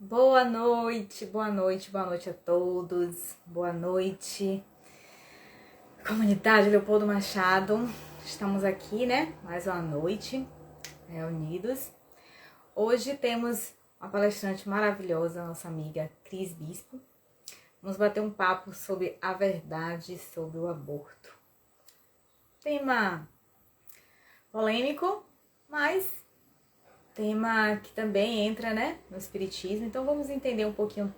Boa noite, boa noite, boa noite a todos. Boa noite, comunidade Leopoldo Machado. Estamos aqui, né? Mais uma noite reunidos. Hoje temos uma palestrante maravilhosa, nossa amiga Cris Bispo. Vamos bater um papo sobre a verdade sobre o aborto. Tema polêmico, mas tema que também entra, né, no espiritismo. Então vamos entender um pouquinho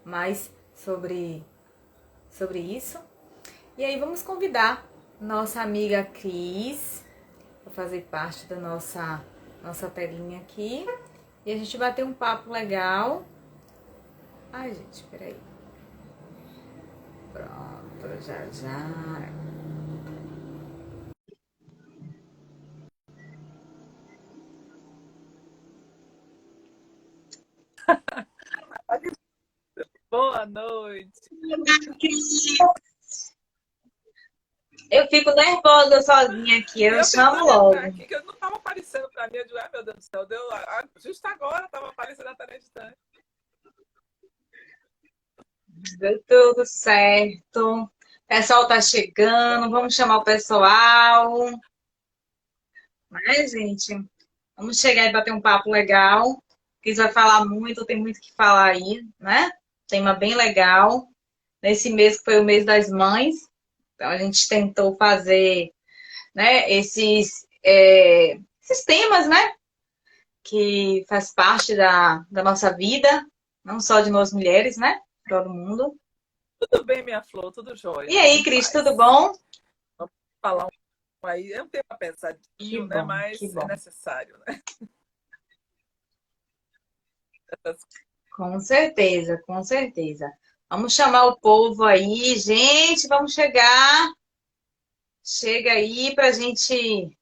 mais sobre isso. E aí vamos convidar nossa amiga Cris para fazer parte da nossa telinha aqui. E a gente bater um papo legal. Ai, gente, peraí. Pronto, já. Boa noite. Eu fico nervosa sozinha aqui, eu chamo Tentando logo. entrar aqui, que eu não estava aparecendo para mim. Eu digo, ai meu Deus do céu, justo agora estava aparecendo a distante. Deu tudo certo. O pessoal tá chegando, vamos chamar o pessoal. Mas, gente, vamos chegar e bater um papo legal. Cris vai falar muito, tem muito o que falar aí, né? Tema bem legal. Nesse mês que foi o mês das mães, então a gente tentou fazer, né, esses temas, né? Que faz parte da nossa vida, não só de nós mulheres, né? Todo mundo. Tudo bem, minha flor, tudo jóia. E aí, Cris, tudo bom? Vamos falar aí. É um tema pesadinho, né? Que Mas é bom. necessário, né? Com certeza, com certeza. Vamos chamar o povo aí, gente, vamos chegar. Chega aí pra gente.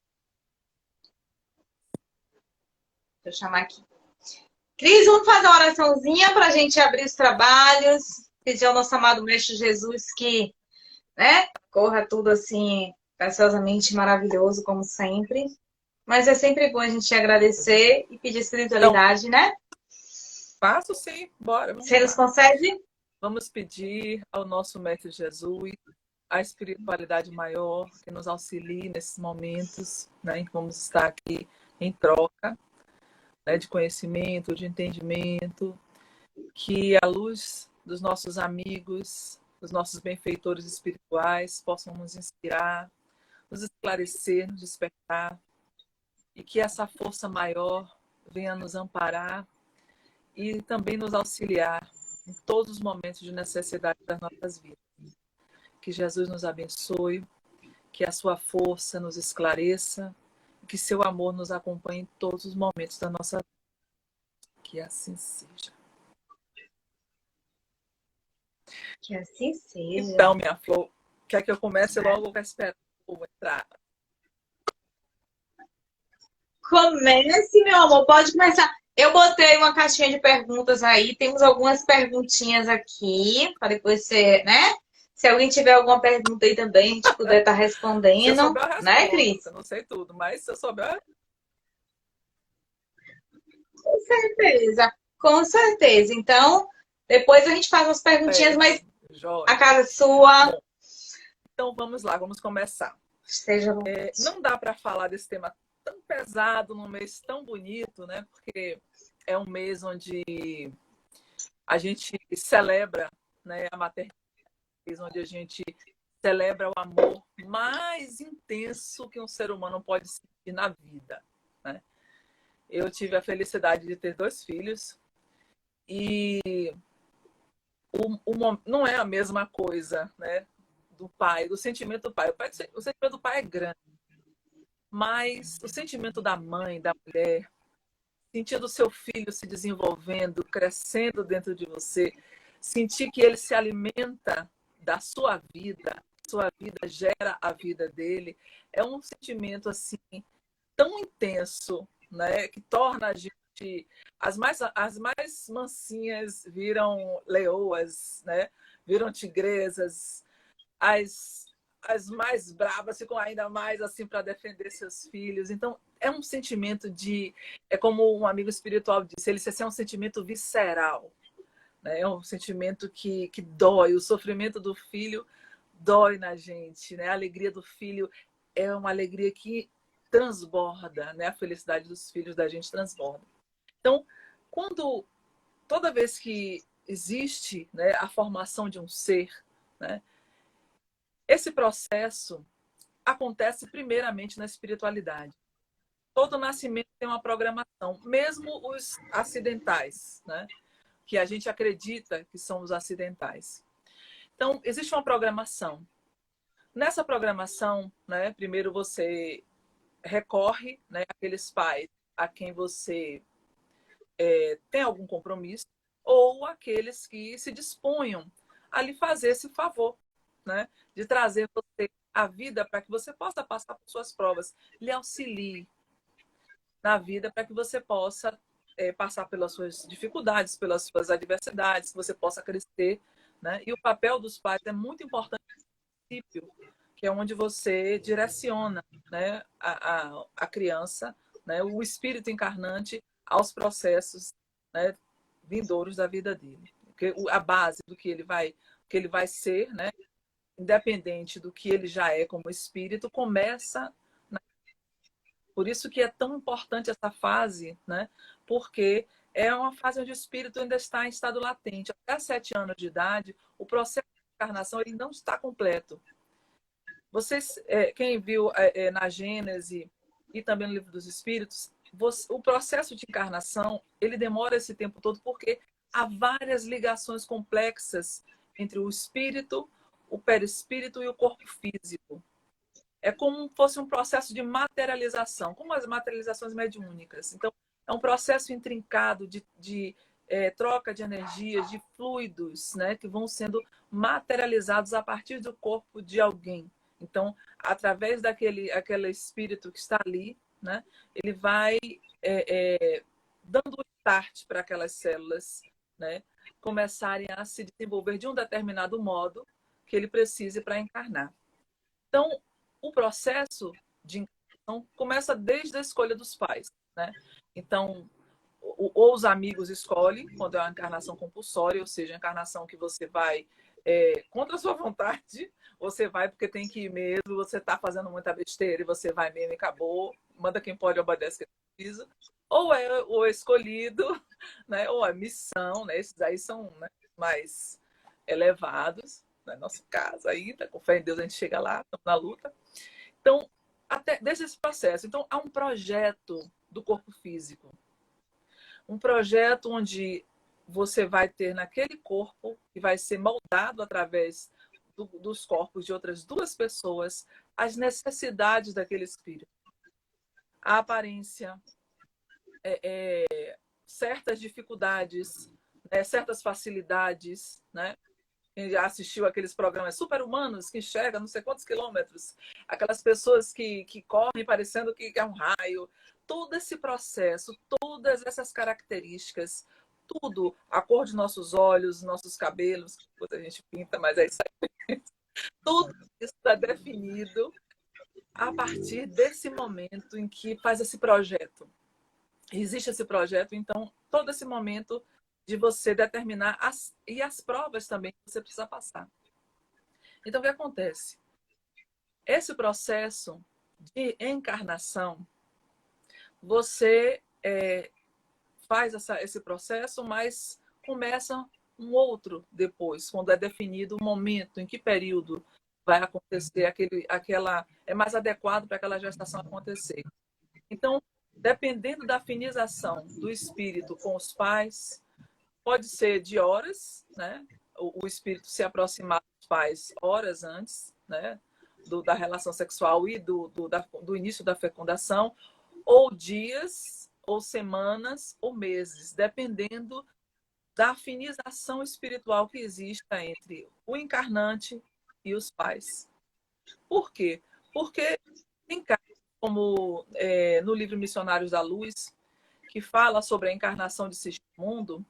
Deixa eu chamar aqui. Cris, vamos fazer uma oraçãozinha pra gente abrir os trabalhos. Pedir ao nosso amado Mestre Jesus que, né, corra tudo assim, graciosamente maravilhoso, como sempre. Mas é sempre bom a gente agradecer e pedir espiritualidade, Então, né? faço sim, bora, vamos Você nos lá. concede? Vamos pedir ao nosso Mestre Jesus a espiritualidade maior que nos auxilie nesses momentos, né, em que vamos estar aqui em troca, né, de conhecimento, de entendimento, que a luz dos nossos amigos, dos nossos benfeitores espirituais possam nos inspirar, nos esclarecer, nos despertar, e que essa força maior venha nos amparar e também nos auxiliar em todos os momentos de necessidade das nossas vidas. Que Jesus nos abençoe, que a sua força nos esclareça, que seu amor nos acompanhe em todos os momentos da nossa vida. Que assim seja. Que assim seja. Então, minha flor, quer que eu comece logo ou quer esperar o povo entrar? Comece, meu amor, pode começar. Eu botei uma caixinha de perguntas aí, temos algumas perguntinhas aqui, para depois você, né? Se alguém tiver alguma pergunta aí também, a gente puder estar Se eu respondendo, souber, eu né, respondo. Cris? Eu não sei tudo, mas se eu souber. Com certeza, com certeza. Então, depois a gente faz umas perguntinhas, Certo, mas a joia. casa é sua. Bom, então vamos lá, vamos começar. Esteja bom. Não dá para falar desse tema tão pesado num mês tão bonito, né? Porque é um mês onde a gente celebra, né, a maternidade, onde a gente celebra o amor mais intenso que um ser humano pode sentir na vida, né? Eu tive a felicidade de ter 2 filhos e não é a mesma coisa, né, do pai, do sentimento do pai. O sentimento do pai é grande, mas o sentimento da mãe, da mulher, sentindo o seu filho se desenvolvendo, crescendo dentro de você, sentir que ele se alimenta da sua vida gera a vida dele, é um sentimento assim tão intenso, né, que torna a gente as mais mansinhas viram leoas, né? Viram tigresas, as as mais bravas ficam ainda mais assim para defender seus filhos. Então, é um sentimento de... É como um amigo espiritual disse, ele disse assim, é um sentimento visceral, né? É um sentimento que dói. O sofrimento do filho dói na gente, né? A alegria do filho é uma alegria que transborda, né? A felicidade dos filhos da gente transborda. Então, toda vez que existe, né, a formação de um ser, né, esse processo acontece primeiramente na espiritualidade. Todo nascimento tem uma programação, mesmo os acidentais, né, que a gente acredita que são os acidentais. Então, existe uma programação. Nessa programação, né, primeiro você recorre, né, àqueles pais a quem você tem algum compromisso, ou aqueles que se disponham a lhe fazer esse favor, né, de trazer você a vida para que você possa passar por suas provas, lhe auxilie na vida para que você possa passar pelas suas dificuldades, pelas suas adversidades, que você possa crescer, né? E o papel dos pais é muito importante no princípio, que é onde você direciona, né, a criança, né, o espírito encarnante aos processos, né, vindouros da vida dele. Porque a base do que ele vai ser, né, independente do que ele já é como espírito, começa. Por isso que é tão importante essa fase, né? Porque é uma fase onde o espírito ainda está em estado latente. Até 7 anos de idade, o processo de encarnação ele não está completo. Vocês, quem viu na Gênese e também no Livro dos Espíritos, o processo de encarnação ele demora esse tempo todo porque há várias ligações complexas entre o espírito, o perispírito e o corpo físico. É como se fosse um processo de materialização, como as materializações mediúnicas. Então, é um processo intrincado de troca de energias, de fluidos, né, que vão sendo materializados a partir do corpo de alguém. Então, através aquele espírito que está ali, né, ele vai dando um start para aquelas células, né, começarem a se desenvolver de um determinado modo que ele precise para encarnar. Então, o processo de encarnação começa desde a escolha dos pais, né? Então, ou os amigos escolhem, quando é uma encarnação compulsória, ou seja, a encarnação que você vai contra a sua vontade, você vai porque tem que ir mesmo, você está fazendo muita besteira e você vai mesmo e acabou, manda quem pode, obedece quem precisa. Ou é o escolhido, né? Ou a missão, né? Esses aí são, né, mais elevados. No nosso caso ainda, com fé em Deus a gente chega lá, estamos na luta. Então, até desde esse processo. Então, há um projeto do corpo físico. Um projeto onde você vai ter naquele corpo, que vai ser moldado através dos corpos de outras 2 pessoas, as necessidades daquele espírito. A aparência, certas dificuldades, né, certas facilidades, né? Quem já assistiu aqueles programas super-humanos que enxergam não sei quantos quilômetros, aquelas pessoas que correm parecendo que é um raio, todo esse processo, todas essas características, tudo, a cor de nossos olhos, nossos cabelos, que a gente pinta, mas é isso aí. Tudo isso está definido a partir desse momento em que faz esse projeto. Existe esse projeto, então, todo esse momento de você determinar as provas também que você precisa passar. Então, o que acontece? Esse processo de encarnação, você faz esse processo, mas começa um outro depois, quando é definido o momento, em que período vai acontecer, é mais adequado para aquela gestação acontecer. Então, dependendo da afinização do espírito com os pais, pode ser de horas, né? O espírito se aproximar dos pais horas antes, né? Da relação sexual e do início da fecundação, ou dias, ou semanas, ou meses, dependendo da afinização espiritual que exista entre o encarnante e os pais. Por quê? Porque tem casos como no livro Missionários da Luz, que fala sobre a encarnação de Sigismundo.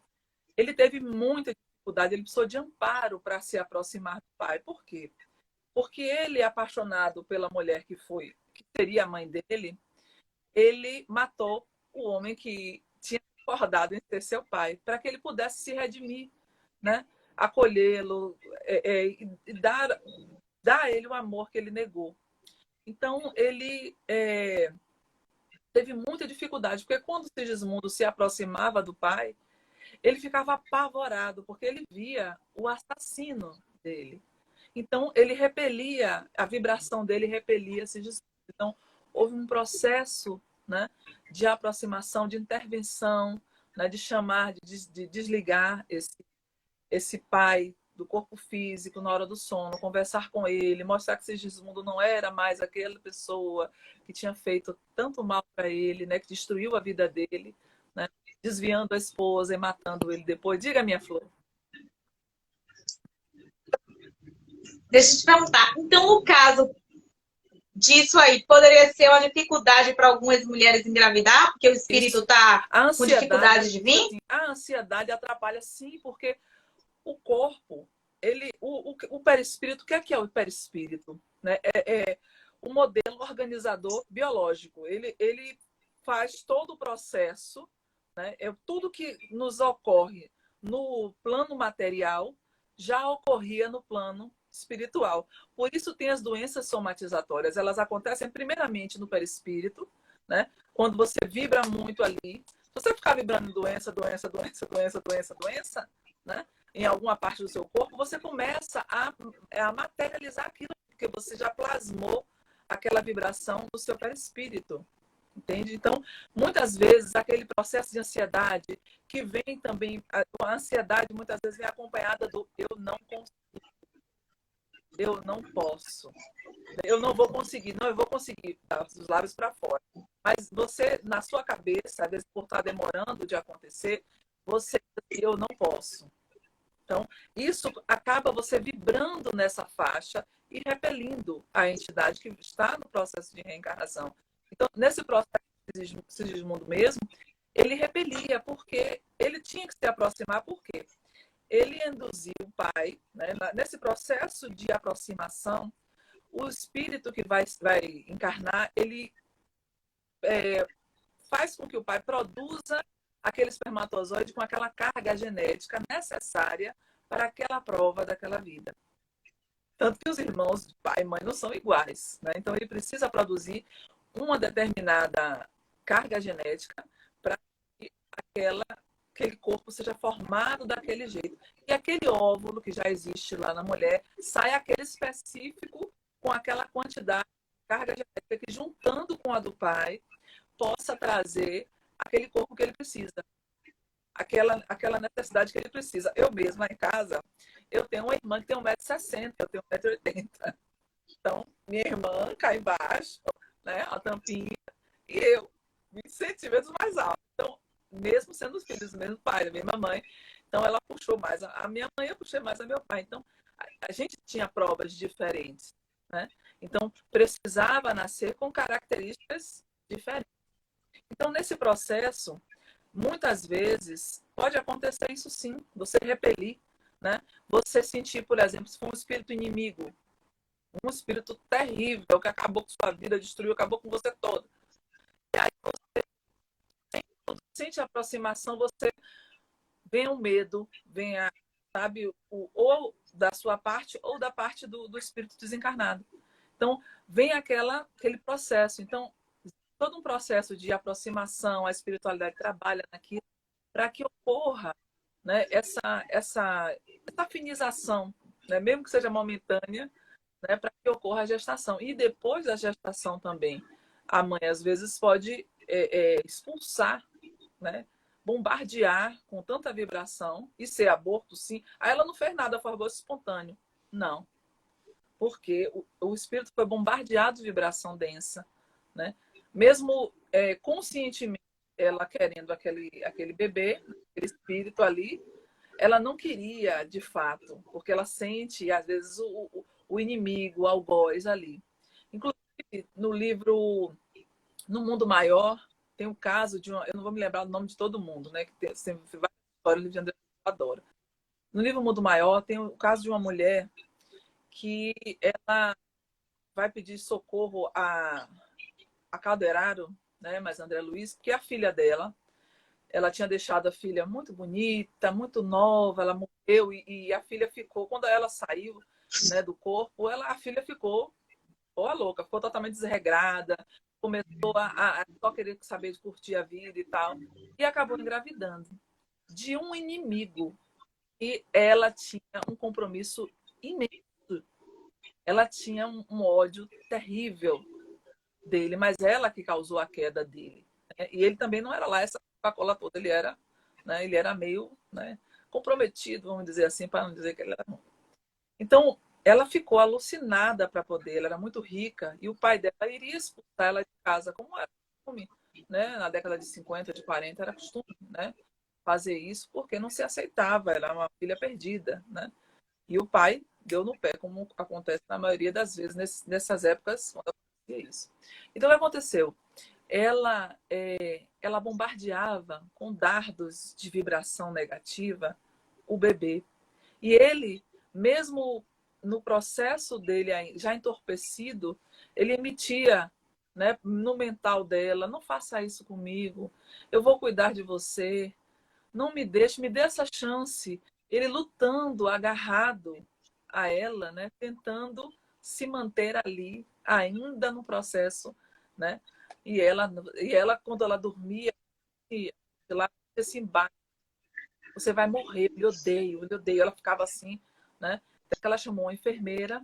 Ele teve muita dificuldade, ele precisou de amparo para se aproximar do pai. Por quê? Porque ele, apaixonado pela mulher que seria a mãe dele, ele matou o homem que tinha acordado em ser seu pai, para que ele pudesse se redimir, né? Acolhê-lo, e dar a ele o amor que ele negou. Então, ele teve muita dificuldade, porque quando Sigismundo se aproximava do pai, ele ficava apavorado, porque ele via o assassino dele. Então, ele repelia, a vibração dele repelia Sigismundo. Então, houve um processo, né, de aproximação, de intervenção, né, de chamar, de desligar esse pai do corpo físico na hora do sono, conversar com ele, mostrar que Sigismundo não era mais aquela pessoa que tinha feito tanto mal para ele, né, que destruiu a vida dele, né, desviando a esposa e matando ele depois. Diga, minha flor. Deixa eu te perguntar. Então, no caso disso aí, poderia ser uma dificuldade para algumas mulheres engravidar, porque o espírito está com dificuldade de vir? Assim, a ansiedade atrapalha sim, porque o corpo, o perispírito, o que é o perispírito? Né? É o modelo organizador biológico. Ele faz todo o processo, né? Tudo que nos ocorre no plano material já ocorria no plano espiritual. Por isso tem as doenças somatizatórias. Elas acontecem primeiramente no perispírito, né? Quando você vibra muito ali. Se você ficar vibrando doença, né? Em alguma parte do seu corpo, você começa a materializar aquilo, porque você já plasmou aquela vibração no seu perispírito. Entende? Então, muitas vezes, aquele processo de ansiedade que vem também, a ansiedade muitas vezes vem acompanhada do eu não consigo, eu não posso, eu não vou conseguir, não, eu vou conseguir, tá, os lábios para fora. Mas você, na sua cabeça, às vezes por estar demorando de acontecer, você diz, eu não posso. Então, isso acaba você vibrando nessa faixa e repelindo a entidade que está no processo de reencarnação. Então, nesse processo de Sigismundo mesmo, ele repelia, porque ele tinha que se aproximar, por quê? Ele induziu o pai, né? Nesse processo de aproximação, o espírito que vai encarnar, ele faz com que o pai produza aquele espermatozoide com aquela carga genética necessária para aquela prova daquela vida. Tanto que os irmãos de pai e mãe não são iguais, né? Então, ele precisa produzir uma determinada carga genética para que aquele corpo seja formado daquele jeito. E aquele óvulo que já existe lá na mulher, sai aquele específico com aquela quantidade de carga genética que, juntando com a do pai, possa trazer aquele corpo que ele precisa. Aquela necessidade que ele precisa. Eu mesma, em casa, eu tenho uma irmã que tem 1,60 m, eu tenho 1,80 m. Então, minha irmã cá embaixo, né, a tampinha, e eu, 20 centímetros mais alto. Então, mesmo sendo os filhos do mesmo pai, da mesma mãe, então ela puxou mais a minha mãe, eu puxei mais a meu pai. Então, a gente tinha provas diferentes, né? Então, precisava nascer com características diferentes. Então, nesse processo, muitas vezes, pode acontecer isso sim, você repelir, né? Você sentir, por exemplo, se for um espírito inimigo, um espírito terrível que acabou com sua vida, destruiu, acabou com você todo. E aí você sente a aproximação, você vem o medo, vem sabe, ou da sua parte ou da parte do espírito desencarnado. Então, vem aquele processo. Então, todo um processo de aproximação, a espiritualidade trabalha naquilo para que ocorra, né, essa afinização, né, mesmo que seja momentânea, né, para que ocorra a gestação. E depois da gestação também, a mãe às vezes pode expulsar, né, bombardear com tanta vibração e ser aborto, sim. Aí ela não fez nada, foi aborto espontâneo. Não. Porque o espírito foi bombardeado de vibração densa, né? Mesmo conscientemente ela querendo aquele bebê, aquele espírito ali, ela não queria de fato, porque ela sente, às vezes, o inimigo, o algoz ali. Inclusive, no livro No Mundo Maior, tem um caso de eu não vou me lembrar o nome de todo mundo, né? Que tem várias histórias, o livro de André eu adoro. No livro Mundo Maior, tem o caso de uma mulher que ela vai pedir socorro a Calderaro, né, mas André Luiz, que é a filha dela. Ela tinha deixado a filha muito bonita, muito nova, ela morreu e a filha ficou, quando ela saiu, né, do corpo, a filha ficou a louca, ficou totalmente desregrada, começou a só querer saber de curtir a vida e tal, e acabou engravidando de um inimigo. E ela tinha um compromisso imenso, ela tinha um ódio terrível dele, mas ela que causou a queda dele, né? E ele também não era lá essa Coca-Cola toda, né, ele era meio, né, comprometido, vamos dizer assim, para não dizer que ele era bom. Então, ela ficou alucinada para poder, ela era muito rica, e o pai dela iria expulsar ela de casa, como era costume, né? Na década de 50, de 40, era costume, né, fazer isso, porque não se aceitava, ela era uma filha perdida, né? E o pai deu no pé, como acontece na maioria das vezes nessas épocas, quando acontecia isso. Então, o que aconteceu? Ela bombardeava com dardos de vibração negativa o bebê. E ele, mesmo no processo dele já entorpecido, ele emitia, né, no mental dela: não faça isso comigo, eu vou cuidar de você, não me deixe, me dê essa chance. Ele lutando, agarrado a ela, né, tentando se manter ali, ainda no processo, né? E ela quando ela dormia, lá esse embate, você vai morrer, eu lhe odeio, eu lhe odeio. Ela ficava assim, né? Até que ela chamou uma enfermeira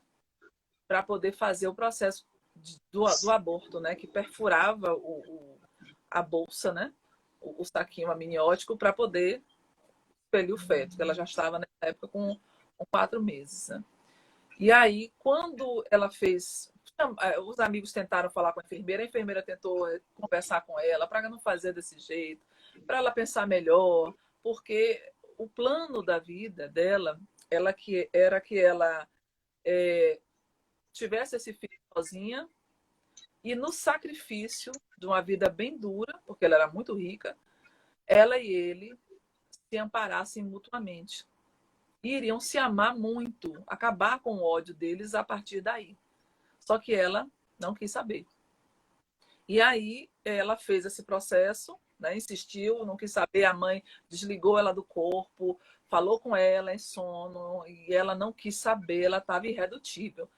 para poder fazer o processo do aborto, né? Que perfurava a bolsa, né? O saquinho amniótico para poder expelir o feto, que ela já estava nessa época com 4 meses, né? E aí, quando ela fez, os amigos tentaram falar com a enfermeira tentou conversar com ela para não fazer desse jeito, para ela pensar melhor, porque o plano da vida dela, era que ela tivesse esse filho sozinha e no sacrifício de uma vida bem dura, porque ela era muito rica, ela e ele se amparassem mutuamente. E iriam se amar muito, acabar com o ódio deles a partir daí. Só que ela não quis saber. E aí ela fez esse processo, né, insistiu, não quis saber, a mãe desligou ela do corpo, falou com ela em sono, e ela não quis saber, ela estava irredutível.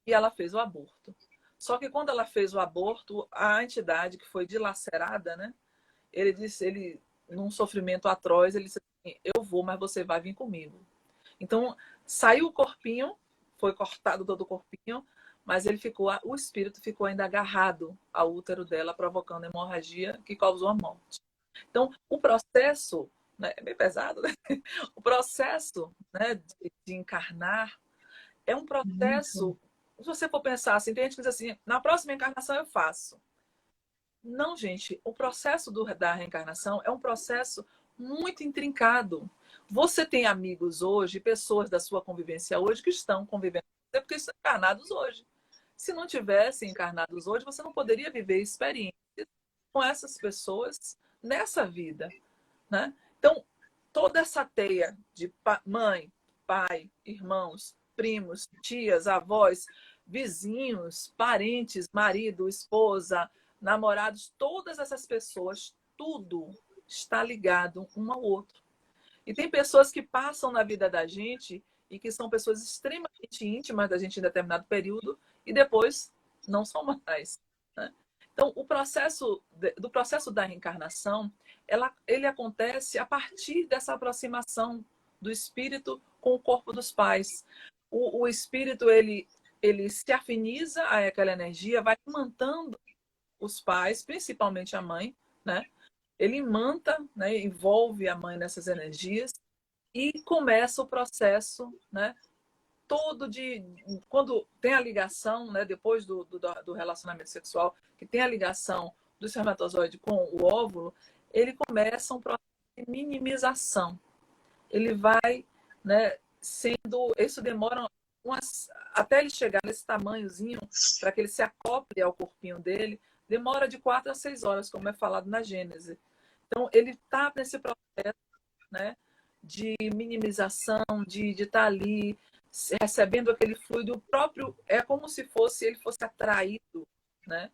E ela fez o aborto. Só que quando ela fez o aborto, a entidade que foi dilacerada, né, num sofrimento atroz, ele disse assim: eu vou, mas você vai vir comigo. Então, saiu o corpinho, foi cortado todo o corpinho, mas o espírito ficou ainda agarrado ao útero dela, provocando hemorragia que causou a morte. Então, o processo, né, é bem pesado, né? O processo, né, de encarnar é um processo, se você for pensar assim, tem gente que diz assim: na próxima encarnação eu faço. Não, gente, o processo da reencarnação é um processo muito intrincado. Você tem amigos hoje, pessoas da sua convivência hoje que estão convivendo com você porque estão encarnados hoje. Se não tivessem encarnados hoje, você não poderia viver experiências com essas pessoas nessa vida, né? Então, toda essa teia de mãe, pai, irmãos, primos, tias, avós, vizinhos, parentes, marido, esposa, namorados, todas essas pessoas, tudo está ligado um ao outro. E tem pessoas que passam na vida da gente e que são pessoas extremamente íntimas da gente em determinado período e depois não são mais, né? Então, do processo da reencarnação, ele acontece a partir dessa aproximação do espírito com o corpo dos pais. O espírito, ele se afiniza a aquela energia, vai imantando os pais, principalmente a mãe, né? Ele imanta, né, envolve a mãe nessas energias e começa o processo, né, todo quando tem a ligação, né, depois do relacionamento sexual, que tem a ligação do espermatozoide com o óvulo, ele começa um processo de minimização. Ele vai, né, isso demora até ele chegar nesse tamanhozinho, para que ele se acople ao corpinho dele, demora de 4 a 6 horas, como é falado na Gênese. Então, ele está nesse processo, né, de minimização, de estar ali recebendo aquele fluido próprio, é como se ele fosse atraído, né?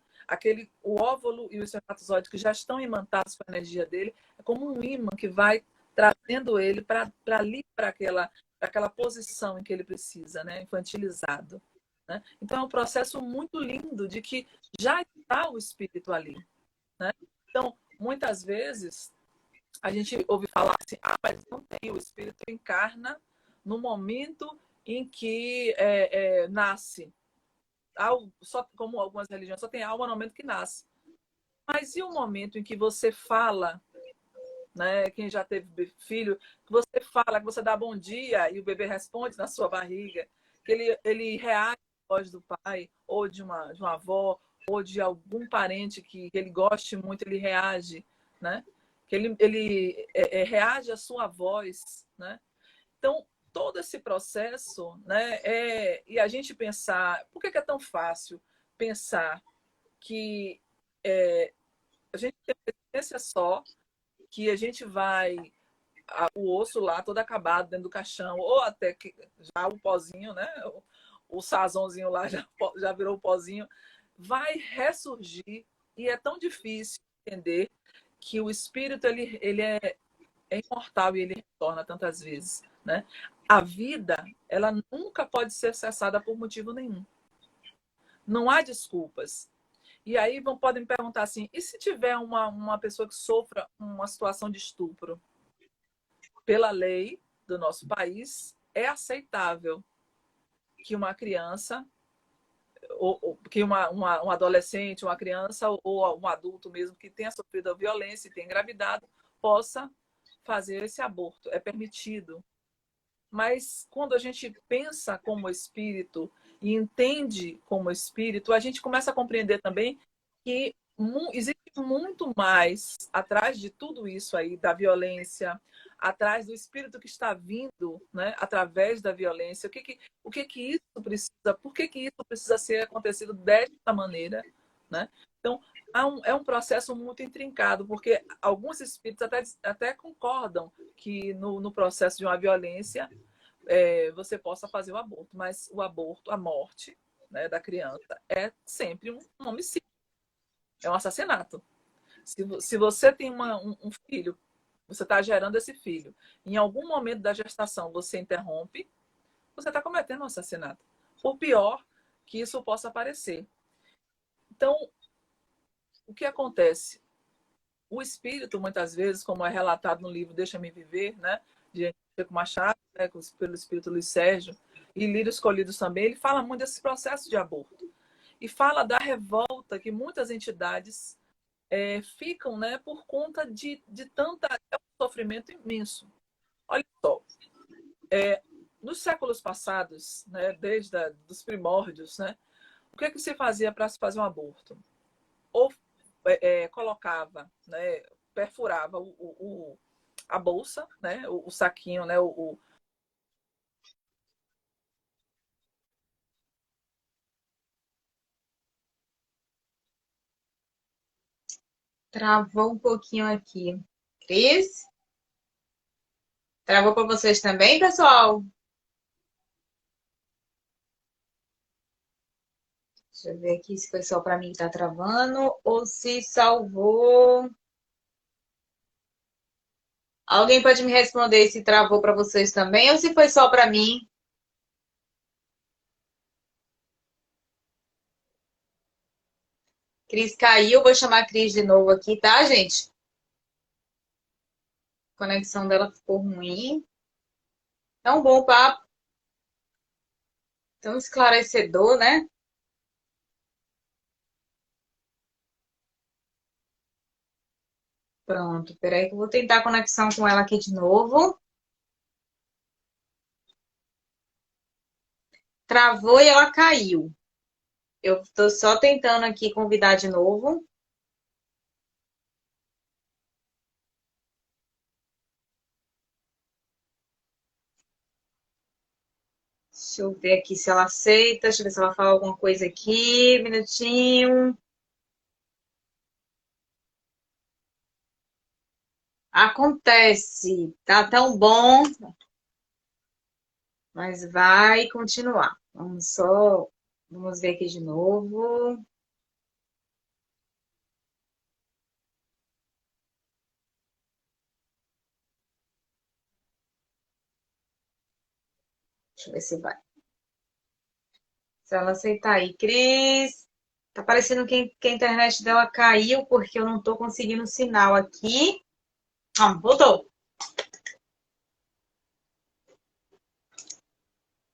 O óvulo e o espermatozoide que já estão imantados com a energia dele, é como um ímã que vai trazendo ele para ali, para aquela posição em que ele precisa, né? Infantilizado. Né? Então é um processo muito lindo de que já está o espírito ali. Né? Então, muitas vezes, a gente ouve falar assim, mas não tem, o espírito encarna no momento em que nasce. Só, como algumas religiões, só tem alma no momento que nasce. Mas e o momento em que você fala, né? Quem já teve filho, que você fala, que você dá bom dia e o bebê responde na sua barriga, que ele reage à voz do pai, ou de uma avó, ou de algum parente que ele goste muito, ele reage, né? Que ele reage à sua voz, né? Então, todo esse processo, né? E a gente pensar, por que é tão fácil pensar que a gente tem uma existência só, que a gente vai o osso lá todo acabado dentro do caixão, ou até que já o pozinho, né? O sazonzinho lá já virou o pozinho, vai ressurgir. E é tão difícil entender que o espírito ele é imortal e ele retorna tantas vezes, né? A vida, ela nunca pode ser cessada por motivo nenhum. Não há desculpas. E aí podem me perguntar assim, e se tiver uma pessoa que sofra uma situação de estupro? Pela lei do nosso país, é aceitável que uma criança, ou que um adolescente, uma criança, ou um adulto mesmo que tenha sofrido a violência e tenha engravidado, possa fazer esse aborto. É permitido. Mas quando a gente pensa como espírito e entende como espírito, a gente começa a compreender também que existe muito mais atrás de tudo isso aí, da violência, atrás do espírito que está vindo, né, através da violência. O que que isso precisa? Por que isso precisa ser acontecido desta maneira, né? Então, é um processo muito intrincado, porque alguns espíritos até concordam que no processo de uma violência você possa fazer o aborto, mas o aborto, a morte, né, da criança é sempre um homicídio, é um assassinato. Se você tem um filho, você está gerando esse filho, em algum momento da gestação você interrompe, você está cometendo um assassinato. Por pior que isso possa parecer. Então, o que acontece? O espírito, muitas vezes, como é relatado no livro Deixa-me Viver, né, de Chico Machado, né, pelo espírito Luiz Sérgio, e Lírio Escolhidos também, ele fala muito desse processo de aborto. E fala da revolta que muitas entidades ficam, né, por conta de tanta sofrimento imenso. Olha só, nos séculos passados, né, desde os primórdios, né, o que se fazia para se fazer um aborto? Ou colocava, né, perfurava a bolsa, né, o saquinho, né, Travou um pouquinho aqui. Cris? Travou para vocês também, pessoal? Deixa eu ver aqui se foi só para mim que tá travando ou se salvou. Alguém pode me responder se travou para vocês também ou se foi só para mim? Cris caiu, vou chamar a Cris de novo aqui, tá, gente? A conexão dela ficou ruim. Tão bom o papo, tão esclarecedor, né? Pronto, peraí que eu vou tentar a conexão com ela aqui de novo. Travou e ela caiu. Eu tô só tentando aqui convidar de novo. Deixa eu ver aqui se ela aceita. Deixa eu ver se ela fala alguma coisa aqui. Minutinho. Acontece. Tá tão bom. mas vai continuar. Vamos ver aqui de novo. Deixa eu ver se vai. Se ela aceitar aí. Cris, tá parecendo que a internet dela caiu, porque eu não tô conseguindo sinal aqui. Ah, voltou.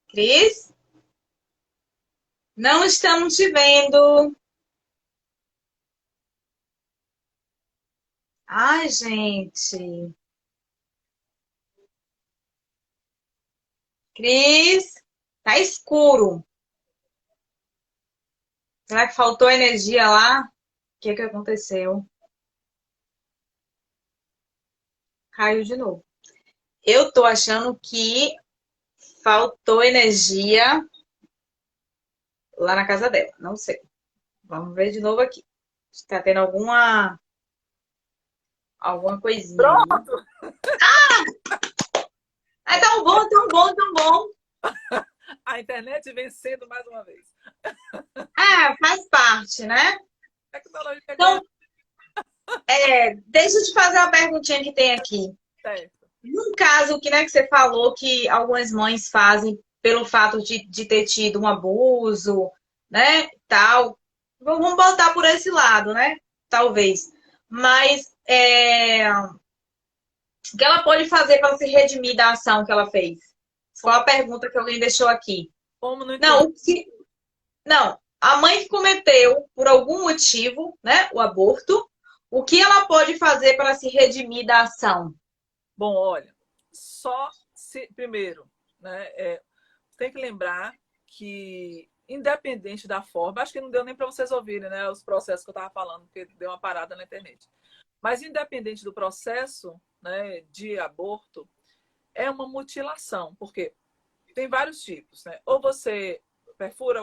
Cris, não estamos te vendo. Ai, gente. Cris, tá escuro. Será que faltou energia lá? O que que aconteceu? Caiu de novo. Eu tô achando que faltou energia lá na casa dela. Não sei. Vamos ver de novo aqui. Está tendo alguma coisinha ali. Pronto! É tão bom, tão bom, tão bom. A internet vencendo mais uma vez. É, faz parte, né? Tecnologia ganha Então, deixa eu te fazer uma perguntinha que tem aqui. certo. Num caso que, né, que você falou que algumas mães fazem pelo fato de ter tido um abuso, né, tal. Vamos botar por esse lado, né? Talvez. Mas o que ela pode fazer para se redimir da ação que ela fez? Foi a pergunta que alguém deixou aqui. Como não Não, entendi? não. A mãe que cometeu, por algum motivo, né, o aborto, o que ela pode fazer para se redimir da ação? Bom, olha, só se primeiro, né, tem que lembrar que independente da forma, acho que não deu nem para vocês ouvirem, né, os processos que eu estava falando, porque deu uma parada na internet. Mas independente do processo, né, de aborto, é uma mutilação, porque tem vários tipos, né? Ou você perfura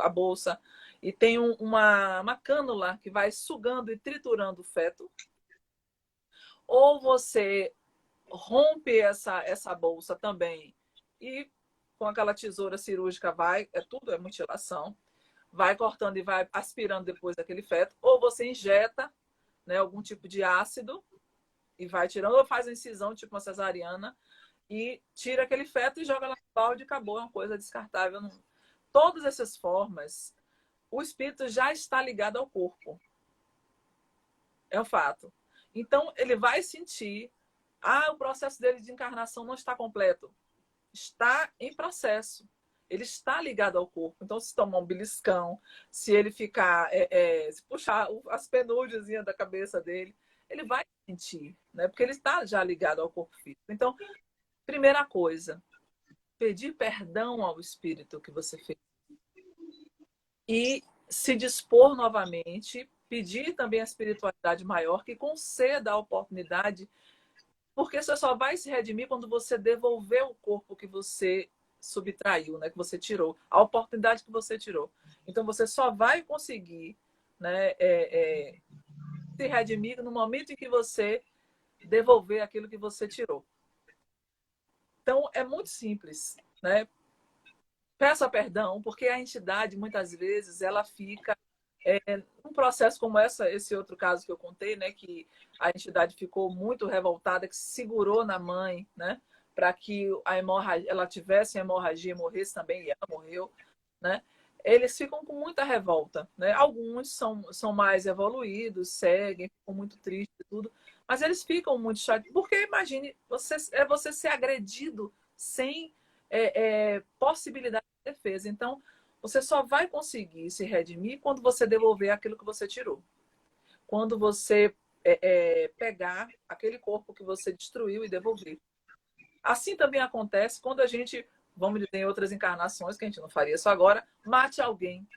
a bolsa e tem uma cânula que vai sugando e triturando o feto, ou você rompe essa bolsa também e com aquela tesoura cirúrgica tudo é mutilação, vai cortando e vai aspirando depois daquele feto, ou você injeta, né, algum tipo de ácido e vai tirando, ou faz a incisão, tipo uma cesariana, e tira aquele feto e joga lá no balde e acabou, é uma coisa descartável. Todas essas formas, o espírito já está ligado ao corpo. É um fato. Então, ele vai sentir, o processo dele de encarnação não está completo. Está em processo. Ele está ligado ao corpo. Então, se tomar um beliscão, se ele ficar, se puxar as penugem da cabeça dele, ele vai sentir, né? Porque ele está já ligado ao corpo físico. Então, primeira coisa, pedir perdão ao espírito que você fez e se dispor novamente, pedir também a espiritualidade maior que conceda a oportunidade, porque você só vai se redimir quando você devolver o corpo que você subtraiu, né, que você tirou, a oportunidade que você tirou. Então você só vai conseguir, né, se redimir no momento em que você devolver aquilo que você tirou. Então é muito simples, né? Peça perdão, porque a entidade, muitas vezes, ela fica num processo como esse outro caso que eu contei, né, que a entidade ficou muito revoltada, que segurou na mãe, né, para que ela tivesse hemorragia e morresse também, e ela morreu, né? Eles ficam com muita revolta, né? Alguns são mais evoluídos, seguem, ficam muito tristes e tudo, mas eles ficam muito chateados, porque imagine, você ser agredido sem possibilidade de defesa. Então, você só vai conseguir se redimir quando você devolver aquilo que você tirou. Quando você pegar aquele corpo que você destruiu e devolver. Assim também acontece quando a gente, vamos dizer, em outras encarnações, que a gente não faria isso agora, mate alguém,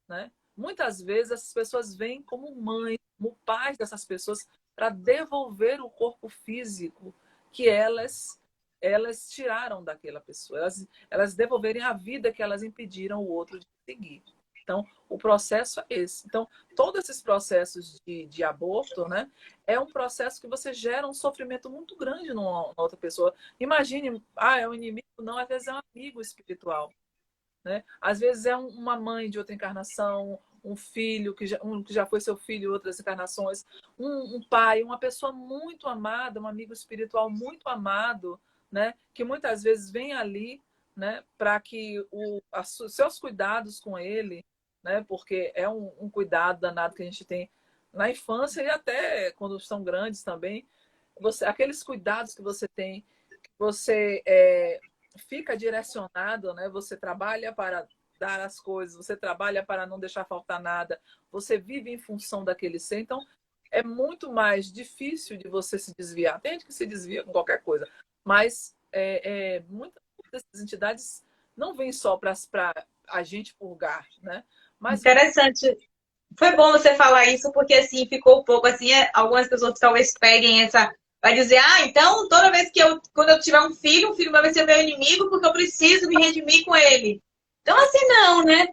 né? Muitas vezes essas pessoas vêm como mães, como pais dessas pessoas, para devolver o corpo físico que elas tiraram daquela pessoa. Elas devolverem a vida que elas impediram o outro de seguir. Então, o processo é esse. Então, todos esses processos de aborto, né, é um processo que você gera um sofrimento muito grande numa outra pessoa. Imagine, é um inimigo? Não, às vezes é um amigo espiritual, né? Às vezes é uma mãe de outra encarnação, um filho que já foi seu filho em outras encarnações, um pai, uma pessoa muito amada, um amigo espiritual muito amado, né? Que muitas vezes vem ali, né? Para que seus cuidados com ele, né? Porque é um cuidado danado que a gente tem na infância e até quando estão grandes também. Aqueles cuidados que você tem, que você fica direcionado, né? Você trabalha para dar as coisas, você trabalha para não deixar faltar nada, você vive em função daquele ser. Então, é muito mais difícil de você se desviar. Tem gente que se desvia com qualquer coisa, mas muitas dessas entidades não vêm só para a gente purgar, né? Mas Interessante. Foi bom você falar isso, porque assim, ficou um pouco assim, algumas pessoas talvez peguem essa. Vai dizer, então toda vez quando eu tiver um filho vai ser meu inimigo, porque eu preciso me redimir com ele. Então, assim, não, né?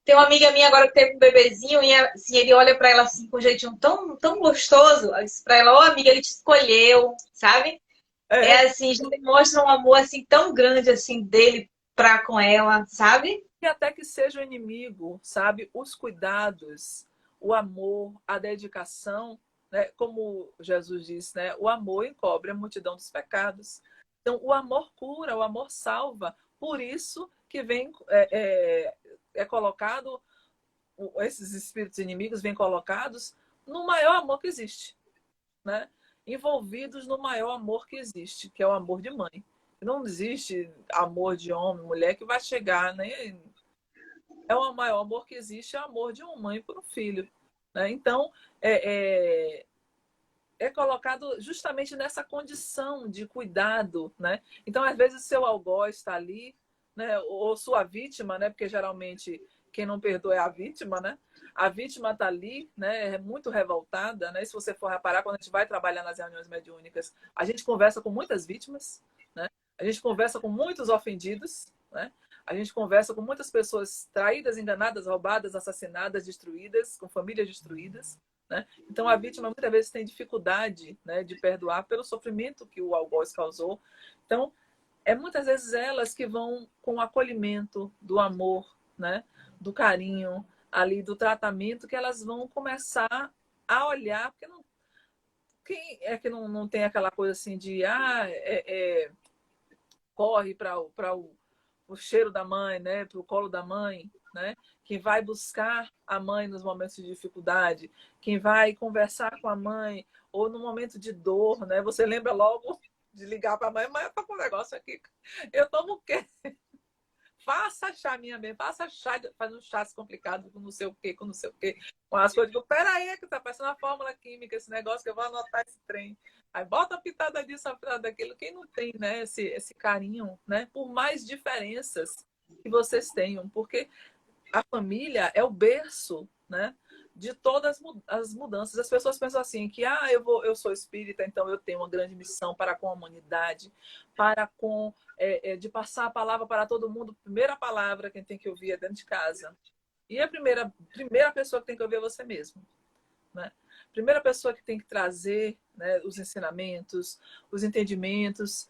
Tem uma amiga minha agora que teve um bebezinho e assim, ele olha pra ela assim com um jeitinho tão, tão gostoso. Eu disse pra ela, amiga, ele te escolheu, sabe? É assim, já demonstra um amor assim tão grande assim dele pra com ela, sabe? e até que seja o inimigo, sabe? Os cuidados, o amor, a dedicação, né? Como Jesus disse, né? O amor encobre a multidão dos pecados. Então, o amor cura, o amor salva. Por isso que vem colocado, esses espíritos inimigos vêm colocados no maior amor que existe, né? Envolvidos no maior amor que existe, que é o amor de mãe. Não existe amor de homem, mulher que vai chegar, né? É o maior amor que existe, é o amor de uma mãe por um filho, né? Então, é colocado justamente nessa condição de cuidado, né? Então, às vezes, seu algoz está ali, né? Ou sua vítima, né? Porque geralmente quem não perdoa é a vítima, né? A vítima está ali, né? É muito revoltada, né? Se você for reparar, quando a gente vai trabalhar nas reuniões mediúnicas, a gente conversa com muitas vítimas, né? A gente conversa com muitos ofendidos, né? A gente conversa com muitas pessoas traídas, enganadas, roubadas, assassinadas, destruídas, com famílias destruídas, né? Então, a vítima muitas vezes tem dificuldade, né, de perdoar pelo sofrimento que o algoz causou. Então, muitas vezes elas que vão com o acolhimento do amor, né, do carinho, ali do tratamento, que elas vão começar a olhar, porque quem é que não tem aquela coisa assim de corre para o cheiro da mãe, né, para o colo da mãe, né? Quem vai buscar a mãe nos momentos de dificuldade, quem vai conversar com a mãe ou no momento de dor, né? Você lembra logo de ligar para a mãe, mãe, eu tô com um negócio aqui, eu tomo o quê? Faça chá, minha mãe, faça chá, faz um chá complicado com não sei o quê, com não sei o quê. Com as coisas, digo, peraí, que tá parecendo uma fórmula química esse negócio, que eu vou anotar esse trem. Aí bota uma pitada disso, uma pitada daquilo. Quem não tem, né, esse carinho, né, por mais diferenças que vocês tenham, porque a família é o berço, né, de todas as mudanças. As pessoas pensam assim, que eu sou espírita, então eu tenho uma grande missão para com a humanidade, para com de passar a palavra para todo mundo. Primeira palavra quem tem que ouvir é dentro de casa. E a primeira pessoa que tem que ouvir é você mesmo, né? Primeira pessoa que tem que trazer, né, os ensinamentos, os entendimentos,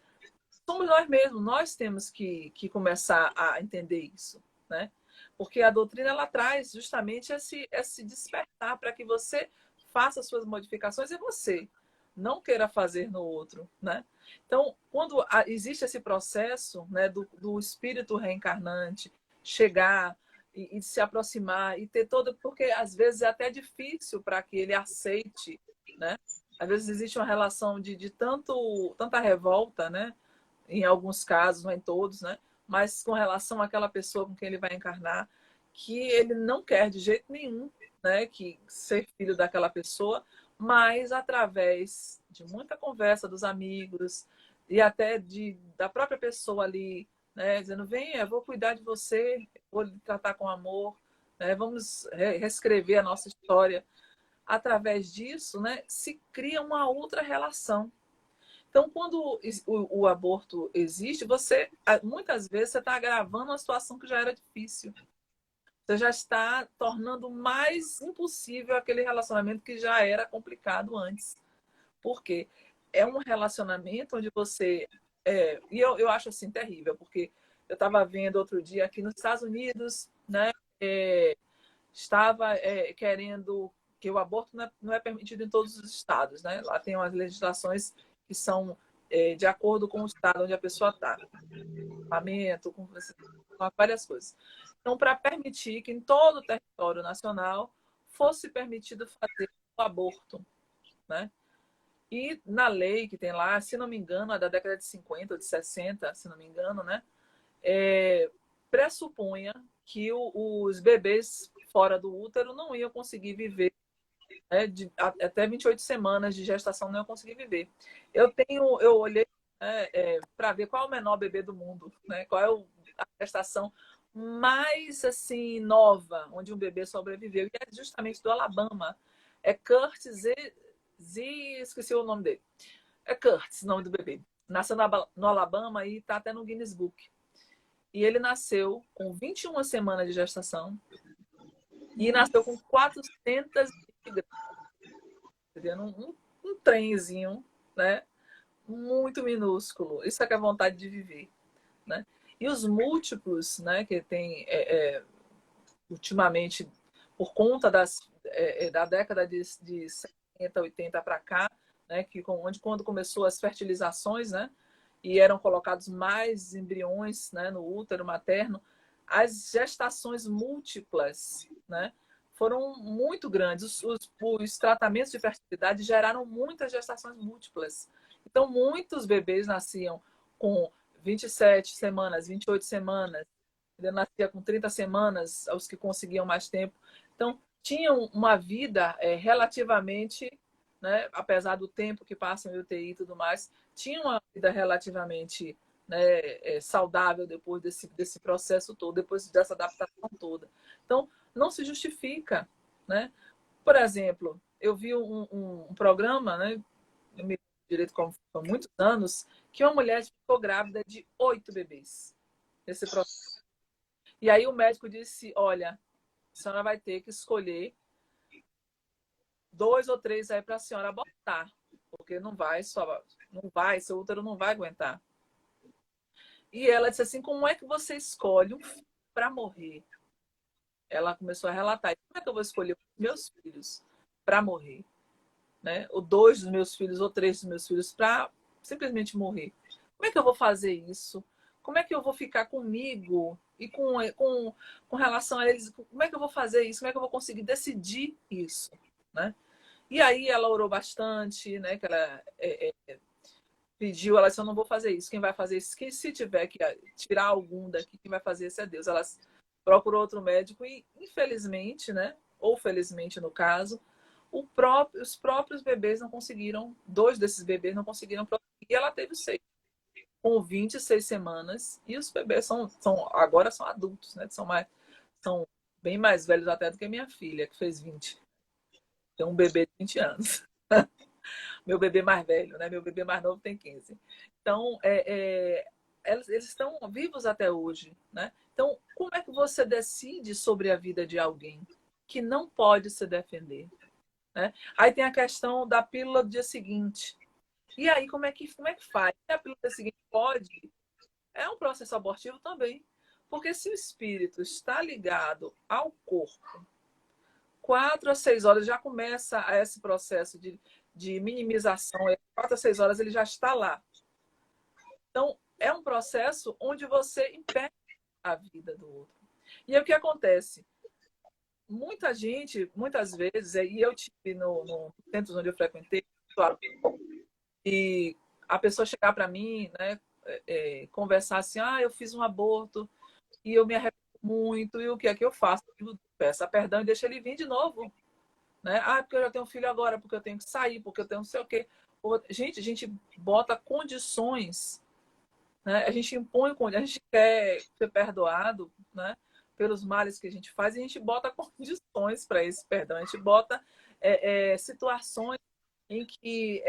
somos nós mesmos. Nós temos que começar a entender isso, né? Porque a doutrina ela traz justamente esse despertar para que você faça suas modificações em você, não queira fazer no outro, né? Então, quando existe esse processo, né, do espírito reencarnante chegar e se aproximar e ter todo, porque às vezes é até difícil para que ele aceite, né? Às vezes existe uma relação de tanta revolta, né? Em alguns casos, não em todos, né? Mas com relação àquela pessoa com quem ele vai encarnar, que ele não quer de jeito nenhum, né, que ser filho daquela pessoa, mas através de muita conversa dos amigos e até da própria pessoa ali, né, dizendo, venha, eu vou cuidar de você, vou lhe tratar com amor, né, vamos reescrever a nossa história. Através disso, né, se cria uma outra relação. Então, quando o aborto existe, muitas vezes você está agravando uma situação que já era difícil. você já está tornando mais impossível aquele relacionamento que já era complicado antes. Por quê? É um relacionamento onde você... e eu acho assim terrível, porque eu estava vendo outro dia aqui nos Estados Unidos, né? Estava querendo que o aborto não é permitido em todos os estados, né? Lá tem umas legislações que são de acordo com o estado onde a pessoa está. Com várias coisas. Então, para permitir que em todo o território nacional fosse permitido fazer o aborto, né? E na lei que tem lá, se não me engano, é da década de 50 ou de 60, se não me engano, né? Pressupunha que os bebês fora do útero não iam conseguir viver, né? Até 28 semanas de gestação não iam conseguir viver. Eu olhei, né, para ver qual é o menor bebê do mundo, né? Qual é a gestação mais assim nova onde um bebê sobreviveu, e é justamente do Alabama. É Curtis esqueci o nome dele. É Curtis, o nome do bebê. Nasceu no Alabama e está até no Guinness Book. E ele nasceu com 21 semanas de gestação e nasceu com 400 gramas. Um trenzinho, né? Muito minúsculo. Isso é que é vontade de viver, né? E os múltiplos, né? Que tem ultimamente, por conta da década de 70, 80 para cá, né? Quando começou as fertilizações, né? E eram colocados mais embriões, né, no útero materno, as gestações múltiplas, né, foram muito grandes. Os tratamentos de fertilidade geraram muitas gestações múltiplas. Então, muitos bebês nasciam com 27 semanas, 28 semanas, ele nascia com 30 semanas, os que conseguiam mais tempo. Então, tinham uma vida relativamente, né, apesar do tempo que passa em UTI e tudo mais, tinha uma vida relativamente, né, saudável depois desse processo todo, depois dessa adaptação toda. Então, não se justifica, né? Por exemplo, eu vi um programa, né, eu me lembro direito como foi há muitos anos, que uma mulher ficou grávida de 8 bebês. Esse processo. E aí o médico disse, olha, a senhora vai ter que escolher 2 ou 3 aí para a senhora abortar, porque não vai, seu útero não vai aguentar. E ela disse assim, como é que você escolhe um filho para morrer? Ela começou a relatar, como é que eu vou escolher os meus filhos para morrer? Né? Ou 2 dos meus filhos, ou 3 dos meus filhos para simplesmente morrer. Como é que eu vou fazer isso? Como é que eu vou ficar comigo e com relação a eles? Como é que eu vou fazer isso? Como é que eu vou conseguir decidir isso? Né? E aí ela orou bastante, né? Que ela pediu, ela disse, eu não vou fazer isso. Quem vai fazer isso? Se tiver que tirar algum daqui, quem vai fazer isso é Deus. Ela procurou outro médico e, infelizmente, né? Ou felizmente, no caso, os próprios bebês não conseguiram, 2 desses bebês não conseguiram produzir. E ela teve 6, com 26 semanas. E os bebês agora são adultos, né? São bem mais velhos até do que minha filha, que fez 20. Tem um bebê de 20 anos. Meu bebê mais velho, né? Meu bebê mais novo tem 15. Então, eles estão vivos até hoje, né? Então, como é que você decide sobre a vida de alguém que não pode se defender? Né? Aí tem a questão da pílula do dia seguinte. E aí, como é que faz? Se a pílula do dia seguinte pode, é um processo abortivo também. Porque se o espírito está ligado ao corpo, 4 a 6 horas já começa esse processo de minimização. 4 a 6 horas ele já está lá. Então, é um processo onde você impede a vida do outro. E aí o que acontece? Muita gente, muitas vezes, e eu tive no centro onde eu frequentei, claro, e a pessoa chegar para mim, né, conversar assim, eu fiz um aborto e eu me arrependo muito, e o que é que eu faço? Eu peço perdão e deixo ele vir de novo. Né? Porque eu já tenho um filho agora, porque eu tenho que sair, porque eu tenho não sei o quê. Gente, a gente bota condições, né? A gente impõe, a gente quer ser perdoado, né? Pelos males que a gente faz, e a gente bota condições para esse perdão. A gente bota situações em que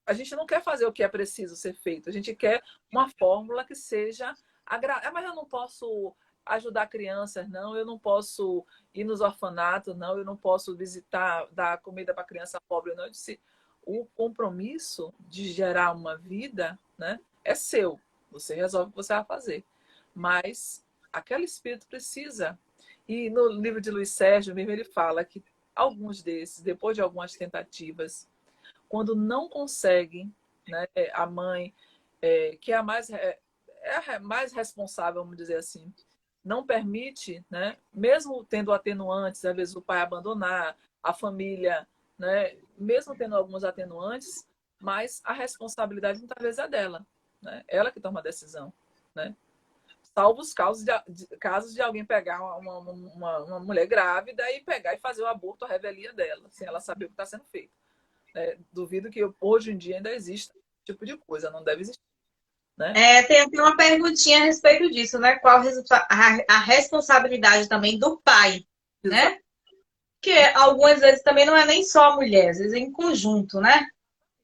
a gente não quer fazer o que é preciso ser feito. A gente quer uma fórmula que seja agradável. Mas eu não posso ajudar crianças, não, eu não posso ir nos orfanatos, não, eu não posso visitar, dar comida para criança pobre, não. Eu disse, o compromisso de gerar uma vida, né, é seu. Você resolve o que você vai fazer. Mas aquele espírito precisa. E no livro de Luiz Sérgio mesmo ele fala que alguns desses, depois de algumas tentativas, quando não conseguem, né, a mãe, que é a mais responsável, vamos dizer assim, não permite, né, mesmo tendo atenuantes, às vezes o pai abandonar, a família, né, mesmo tendo alguns atenuantes, mas a responsabilidade muitas vezes é dela, né? Ela que toma a decisão, né? Salvo os casos de alguém pegar uma mulher grávida e pegar e fazer o aborto, a revelia dela, sem ela saber o que está sendo feito. Duvido que hoje em dia ainda exista esse tipo de coisa, não deve existir, né? Tem até uma perguntinha a respeito disso, né? Qual a responsabilidade também do pai, né? Que algumas vezes também não é nem só a mulher, às vezes é em conjunto, né?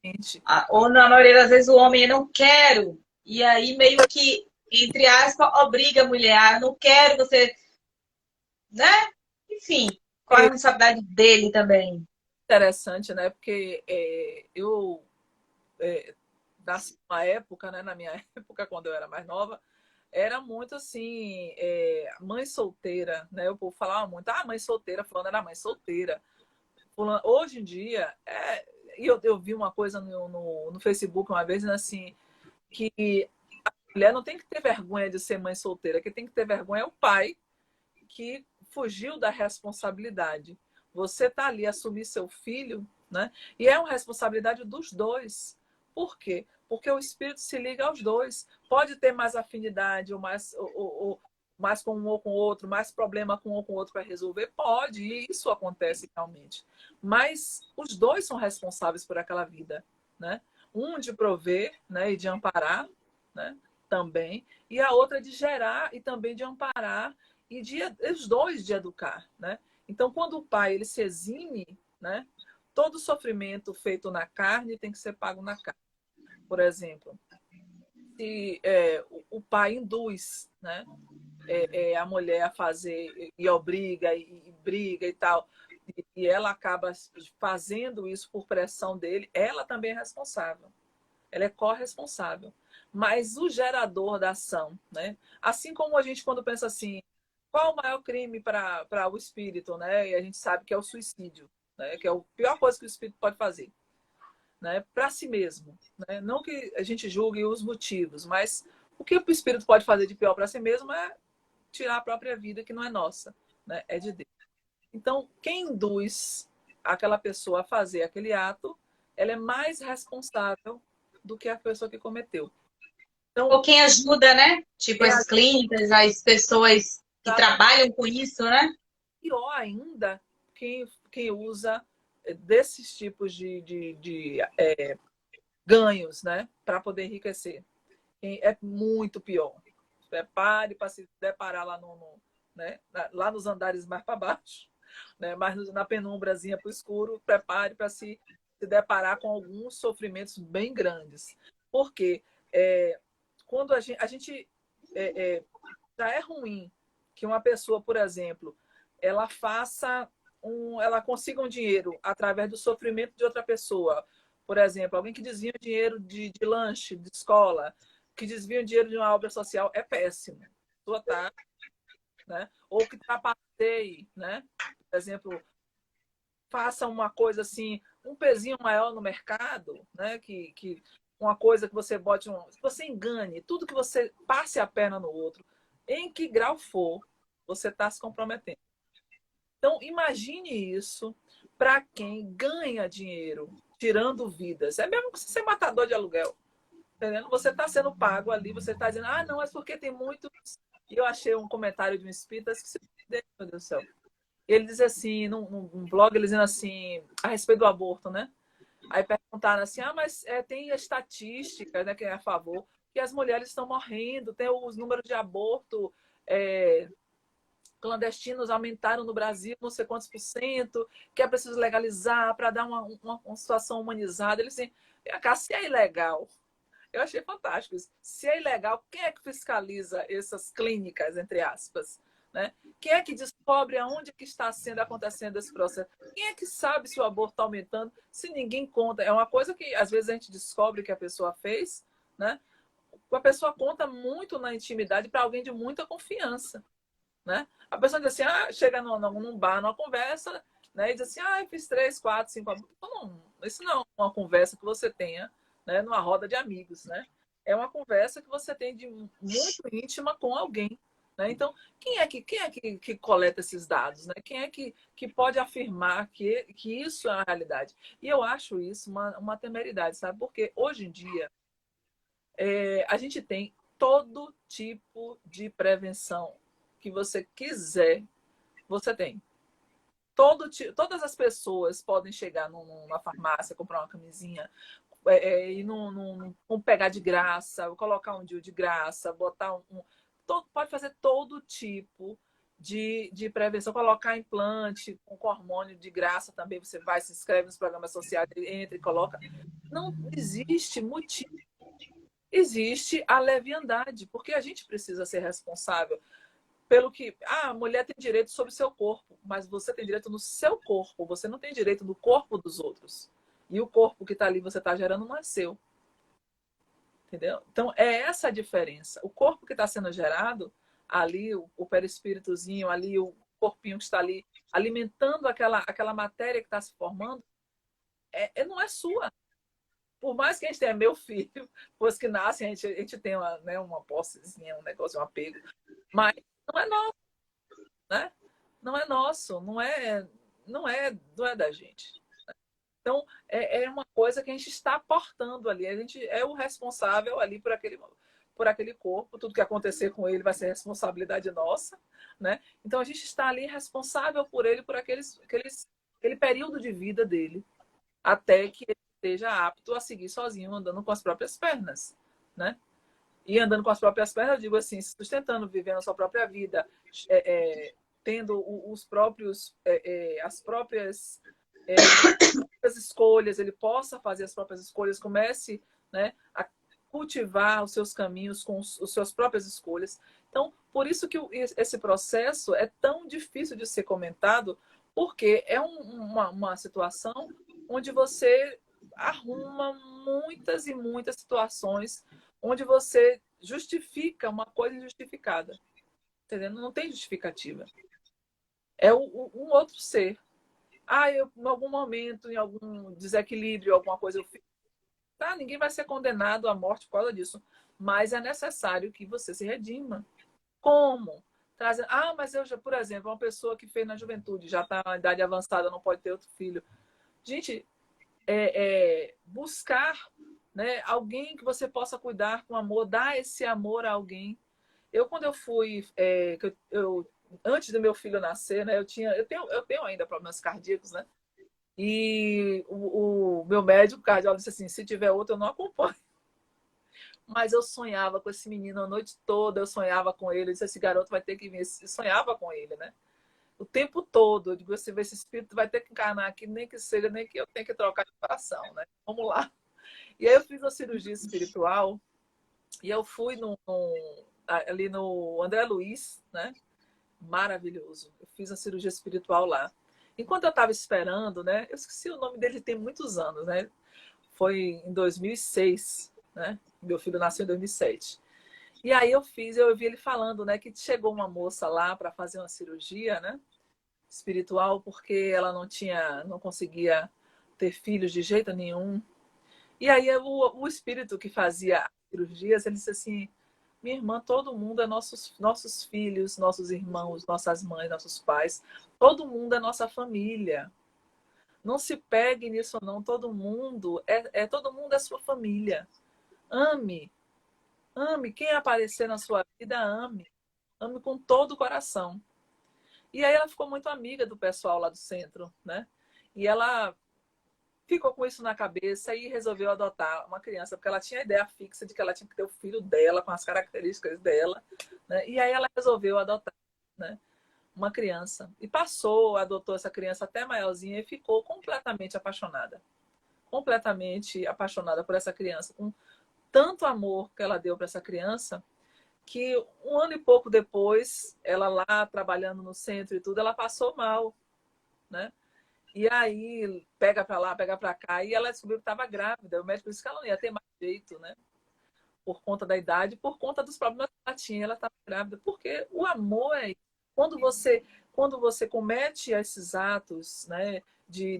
Exatamente. Ou na maioria das vezes o homem eu não quero, e aí meio que, entre aspas, obriga a mulher, eu não quero você, né? Enfim, qual a É responsabilidade dele também? interessante, né? Porque eu nasci numa época, né? Na minha época, quando eu era mais nova, era muito assim, mãe solteira, né? O povo falava muito, mãe solteira, fulano era mãe solteira. Fulano... Hoje em dia, e eu vi uma coisa no Facebook uma vez, assim, que a mulher não tem que ter vergonha de ser mãe solteira, quem tem que ter vergonha é o pai que fugiu da responsabilidade. Você está ali assumir seu filho, né? E é uma responsabilidade dos dois. Por quê? Porque o espírito se liga aos dois. Pode ter mais afinidade, ou mais com um ou com o outro, mais problema com um ou com o outro para resolver? Pode, e isso acontece realmente. Mas os dois são responsáveis por aquela vida, né? Um de prover, né, e de amparar, né, também, e a outra de gerar e também de amparar e os dois de educar, né? Então, quando o pai ele se exime, né, todo sofrimento feito na carne tem que ser pago na carne. Por exemplo, se o pai induz, né, a mulher a fazer e obriga e briga e tal, e ela acaba fazendo isso por pressão dele, ela também é responsável. Ela é corresponsável. Mas o gerador da ação, né? Assim como a gente quando pensa assim, qual o maior crime para o espírito, né? E a gente sabe que é o suicídio, né? Que é a pior coisa que o espírito pode fazer, né? Para si mesmo, né? Não que a gente julgue os motivos, mas o que o espírito pode fazer de pior para si mesmo é tirar a própria vida, que não é nossa, né? É de Deus. Então, quem induz aquela pessoa a fazer aquele ato, ela é mais responsável do que a pessoa que cometeu. Então, Ou quem ajuda, né? Tipo é as clínicas, as pessoas que trabalham com isso, né? pior ainda quem usa desses tipos de ganhos, né, para poder enriquecer. É muito pior. Prepare para se deparar lá né, lá nos andares mais para baixo, né, mais na penumbrazinha para o escuro, prepare para se deparar com alguns sofrimentos bem grandes. Porque quando a gente já é ruim que uma pessoa, por exemplo, ela ela consiga um dinheiro através do sofrimento de outra pessoa. Por exemplo, alguém que desvia dinheiro de lanche, de escola, que desvia dinheiro de uma obra social, é péssimo. A pessoa tá, né? Ou que trapaceie, né? Por exemplo, faça uma coisa assim, um pezinho maior no mercado, né? Que uma coisa que você bote que você engane, tudo que você passe a perna no outro, em que grau for, você está se comprometendo. Então, imagine isso para quem ganha dinheiro tirando vidas. É mesmo que você ser matador de aluguel. Entendendo? Você está sendo pago ali, você está dizendo, não, é porque tem muitos. E eu achei um comentário de um espírita, esqueci, meu Deus do céu. Ele diz assim, num blog, ele dizendo assim, a respeito do aborto, né? Aí perguntaram assim, mas tem estatística, né, que é a favor, que as mulheres estão morrendo, tem os números de aborto clandestinos aumentaram no Brasil, não sei quantos por cento, que é preciso legalizar para dar uma situação humanizada. Ele assim, se é ilegal, Eu achei fantástico isso. Se é ilegal, quem é que fiscaliza essas clínicas, entre aspas? Né? Quem é que descobre aonde que está acontecendo esse processo? Quem é que sabe se o aborto está aumentando? Se ninguém conta. É uma coisa que às vezes a gente descobre que a pessoa fez, né? A pessoa conta muito na intimidade para alguém de muita confiança. Né? A pessoa diz assim, chega num bar, numa conversa, né? E diz assim, eu fiz 3, 4, 5 abortos. Não, isso não é uma conversa que você tenha, né, numa roda de amigos, né? É uma conversa que você tem de muito íntima com alguém. Né? Então, quem é que coleta esses dados? Né? Quem é que pode afirmar que isso é a realidade? E eu acho isso uma temeridade, sabe? Porque hoje em dia a gente tem todo tipo de prevenção que você quiser, você tem. Todas as pessoas podem chegar numa farmácia, comprar uma camisinha, ir pegar de graça, colocar um DIU de graça, botar pode fazer todo tipo de prevenção, colocar implante com hormônio de graça também, você vai, se inscreve nos programas sociais, entra e coloca. Não existe motivo. Existe a leviandade, porque a gente precisa ser responsável pelo que a mulher tem direito sobre o seu corpo, mas você tem direito no seu corpo, você não tem direito no corpo dos outros. E o corpo que está ali, você está gerando, não é seu. Entendeu? Então, é essa a diferença. O corpo que está sendo gerado, ali, o perispíritozinho, ali, o corpinho que está ali, alimentando aquela matéria que está se formando, não é sua. Por mais que a gente tenha meu filho, depois que nasce, a gente tem uma possezinha, um negócio, um apego. Mas não é nosso, né? Não é nosso, não é da gente. Então, é uma coisa que a gente está aportando ali. A gente é o responsável ali por aquele corpo. Tudo que acontecer com ele vai ser responsabilidade nossa, né? Então, a gente está ali responsável por ele, por aquele período de vida dele, até que ele esteja apto a seguir sozinho, andando com as próprias pernas, né? E andando com as próprias pernas, eu digo assim, sustentando, vivendo a sua própria vida, tendo os próprios, as próprias escolhas, ele possa fazer as próprias escolhas, comece, né, a cultivar os seus caminhos com as suas próprias escolhas. Então, por isso que esse processo é tão difícil de ser comentado, porque é uma situação onde você arruma muitas e muitas situações onde você justifica uma coisa injustificada. Entendendo? Não tem justificativa. É um outro ser. Eu, em algum momento, em algum desequilíbrio, alguma coisa eu fiz. Tá, ninguém vai ser condenado à morte por causa disso. Mas é necessário que você se redima. Como? Mas eu já, por exemplo, uma pessoa que fez na juventude, já está na idade avançada, não pode ter outro filho. Gente, buscar, né, alguém que você possa cuidar com amor, dar esse amor a alguém. Quando eu fui, antes do meu filho nascer, né, eu tenho ainda problemas cardíacos, né? E o meu médico cardiólogo disse assim, se tiver outro, eu não acompanho. Mas eu sonhava com esse menino a noite toda, eu sonhava com ele, eu disse, esse garoto vai ter que vir, eu sonhava com ele, né? O tempo todo, eu digo, esse espírito vai ter que encarnar aqui, nem que seja, nem que eu tenha que trocar de coração, né? Vamos lá. E aí eu fiz a cirurgia espiritual e eu fui ali no André Luiz, né? Maravilhoso. Eu fiz a cirurgia espiritual lá. Enquanto eu estava esperando, né? Eu esqueci o nome dele, tem muitos anos, né? Foi em 2006, né? Meu filho nasceu em 2007. E aí eu vi ele falando, né? Que chegou uma moça lá para fazer uma cirurgia, né? Espiritual, porque ela não conseguia ter filhos de jeito nenhum. E aí o espírito que fazia as cirurgias, ele disse assim, minha irmã, todo mundo é nossos filhos, nossos irmãos, nossas mães, nossos pais. Todo mundo é nossa família. Não se pegue nisso não. Todo mundo é sua família. Ame. Ame. Quem aparecer na sua vida, ame. Ame com todo o coração. E aí ela ficou muito amiga do pessoal lá do centro, né? E ela ficou com isso na cabeça e resolveu adotar uma criança, porque ela tinha a ideia fixa de que ela tinha que ter o filho dela, com as características dela, né? E aí ela resolveu adotar, né, uma criança. E adotou essa criança até maiorzinha e ficou completamente apaixonada. Completamente apaixonada por essa criança, com tanto amor que ela deu para essa criança, que 1 ano e pouco depois, ela lá trabalhando no centro e tudo, ela passou mal, né? E aí, pega para lá, pega para cá, e ela descobriu que estava grávida. O médico disse que ela não ia ter mais jeito, né? Por conta da idade, por conta dos problemas que ela tinha, ela estava grávida. Porque o amor é isso. Quando você comete esses atos, né,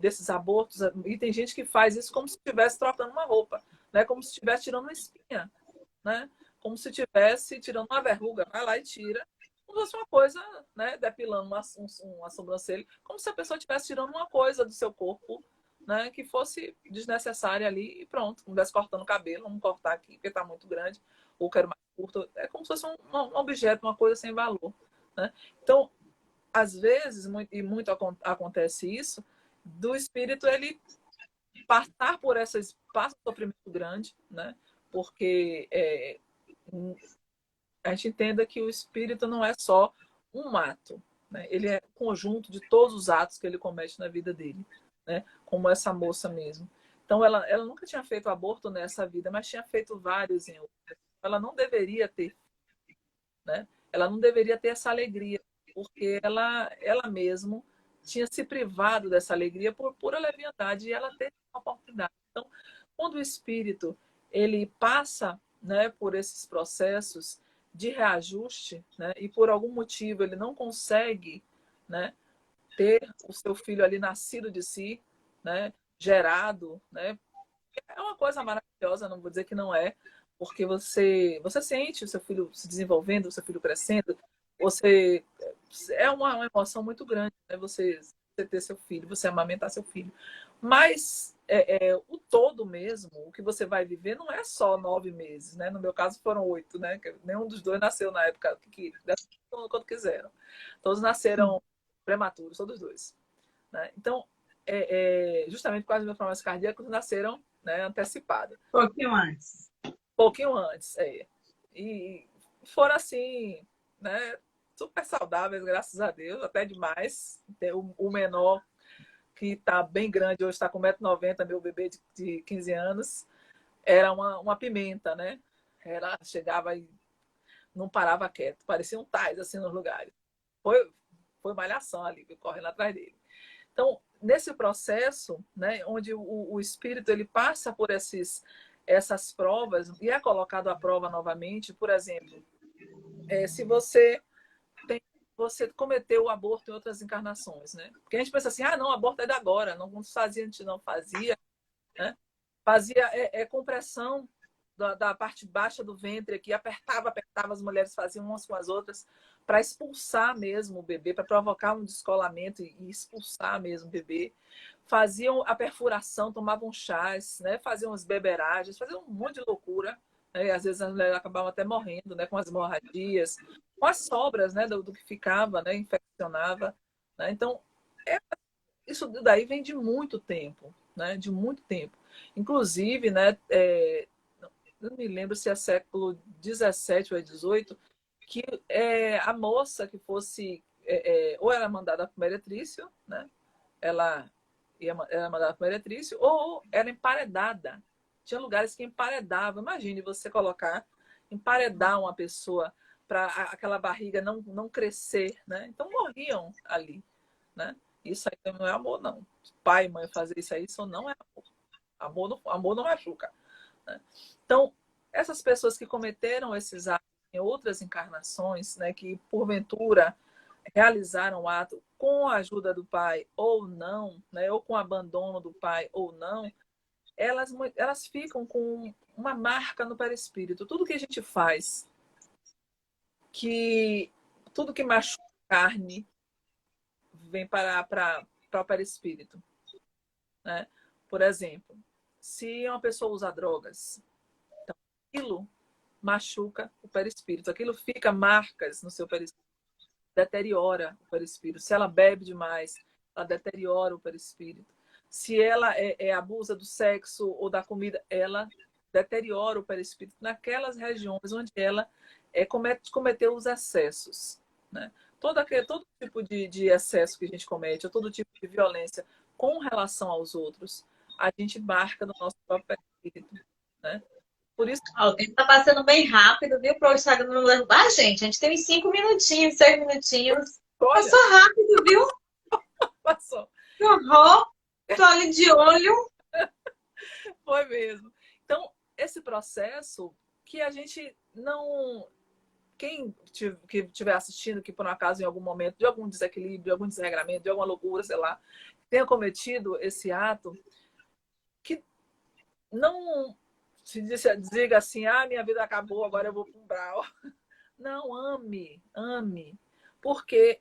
desses abortos, e tem gente que faz isso como se estivesse trocando uma roupa, né? Como se estivesse tirando uma espinha, né? Como se estivesse tirando uma verruga, vai lá e tira. Como se fosse uma coisa, né? Depilando uma sobrancelha, como se a pessoa estivesse tirando uma coisa do seu corpo, né? Que fosse desnecessária ali e pronto. Como estivesse cortando o cabelo, vamos cortar aqui, porque está muito grande, ou quero mais curto. É como se fosse um objeto, uma coisa sem valor, né? Então, às vezes, muito acontece isso, do espírito ele passar por essas, passa um sofrimento grande, né? Porque a gente entenda que o espírito não é só um ato, né? Ele é conjunto de todos os atos que ele comete na vida dele, né? Como essa moça mesmo. Então, ela nunca tinha feito aborto nessa vida, mas tinha feito vários em outras. Ela não deveria ter, né? Ela não deveria ter essa alegria, porque ela mesma tinha se privado dessa alegria por pura leviandade, e ela teve uma oportunidade. Então, quando o espírito ele passa, né, por esses processos de reajuste, né, e por algum motivo ele não consegue, né, ter o seu filho ali nascido de si, né, gerado, né, é uma coisa maravilhosa, não vou dizer que não é, porque você sente o seu filho se desenvolvendo, o seu filho crescendo, você é uma emoção muito grande, né? Você ter seu filho, você amamentar seu filho. Mas o todo mesmo, o que você vai viver, não é só 9 meses, né? No meu caso foram 8, né? Nenhum dos dois nasceu na época quando quiseram. Todos nasceram prematuros, todos os dois. Né? Então, justamente por causa dos meus problemas cardíacos, nasceram, né, antecipados. Um pouquinho antes. Pouquinho antes, E foram assim, né, super saudáveis, graças a Deus, até demais. O menor, que está bem grande, hoje está com 1,90 m, meu bebê de 15 anos, era uma pimenta, né? Chegava e não parava quieto, parecia um tais assim nos lugares. Foi malhação ali, correndo atrás dele. Então, nesse processo, né, onde o espírito ele passa por essas provas e é colocado à prova novamente, por exemplo, se você cometeu o aborto em outras encarnações, né? Porque a gente pensa assim, não, aborto é da agora, não fazia, a gente não fazia, né? Fazia compressão da parte baixa do ventre aqui, apertava, as mulheres faziam umas com as outras para expulsar mesmo o bebê, para provocar um descolamento e expulsar mesmo o bebê. Faziam a perfuração, tomavam chás, né? Faziam as beberagens, faziam um monte de loucura. Né? E às vezes as mulheres acabavam até morrendo, né? Com as hemorragias, com as sobras, né? do que ficava, né? Infeccionava. Né? Então, isso daí vem de muito tempo, né? De muito tempo. Inclusive, né? Não me lembro se é século XVII ou XVIII, que a moça que fosse ou era mandada para o meretrício, né? Ela era mandada para o meretrício, ou era emparedada. Tinha lugares que emparedavam. Imagine você emparedar uma pessoa para aquela barriga não crescer, né? Então morriam ali, né? Isso aí não é amor, não. Pai e mãe fazer isso aí, isso não é amor. Amor não machuca. Né? Então, essas pessoas que cometeram esses atos em outras encarnações, né, que porventura realizaram o ato com a ajuda do pai ou não, né, ou com abandono do pai ou não, elas ficam com uma marca no perispírito. Tudo que a gente faz, tudo que machuca a carne, vem para o perispírito. Né? Por exemplo, se uma pessoa usa drogas, então, aquilo machuca o perispírito, aquilo fica marcas no seu perispírito, deteriora o perispírito. Se ela bebe demais, ela deteriora o perispírito. Se ela abusa do sexo ou da comida, ela deteriora o perispírito naquelas regiões onde ela cometeu os excessos. Né? Todo tipo de excesso que a gente comete, ou todo tipo de violência com relação aos outros, a gente marca no nosso próprio perispírito. Né? Por isso, Ó, o tempo tá passando bem rápido, viu? Para o Instagram não levar. Ah, gente, a gente tem uns 5 minutinhos, 6 minutinhos. olha, Passou rápido, viu? passou. Que horror. Tô ali de olho. Foi mesmo. Então, esse processo que a gente não. Quem que estiver assistindo, que por um acaso, em algum momento, de algum desequilíbrio, de algum desregramento, de alguma loucura, sei lá, tenha cometido esse ato, que não se diga assim, ah, minha vida acabou, agora eu vou para um brau. Não, ame, ame. Porque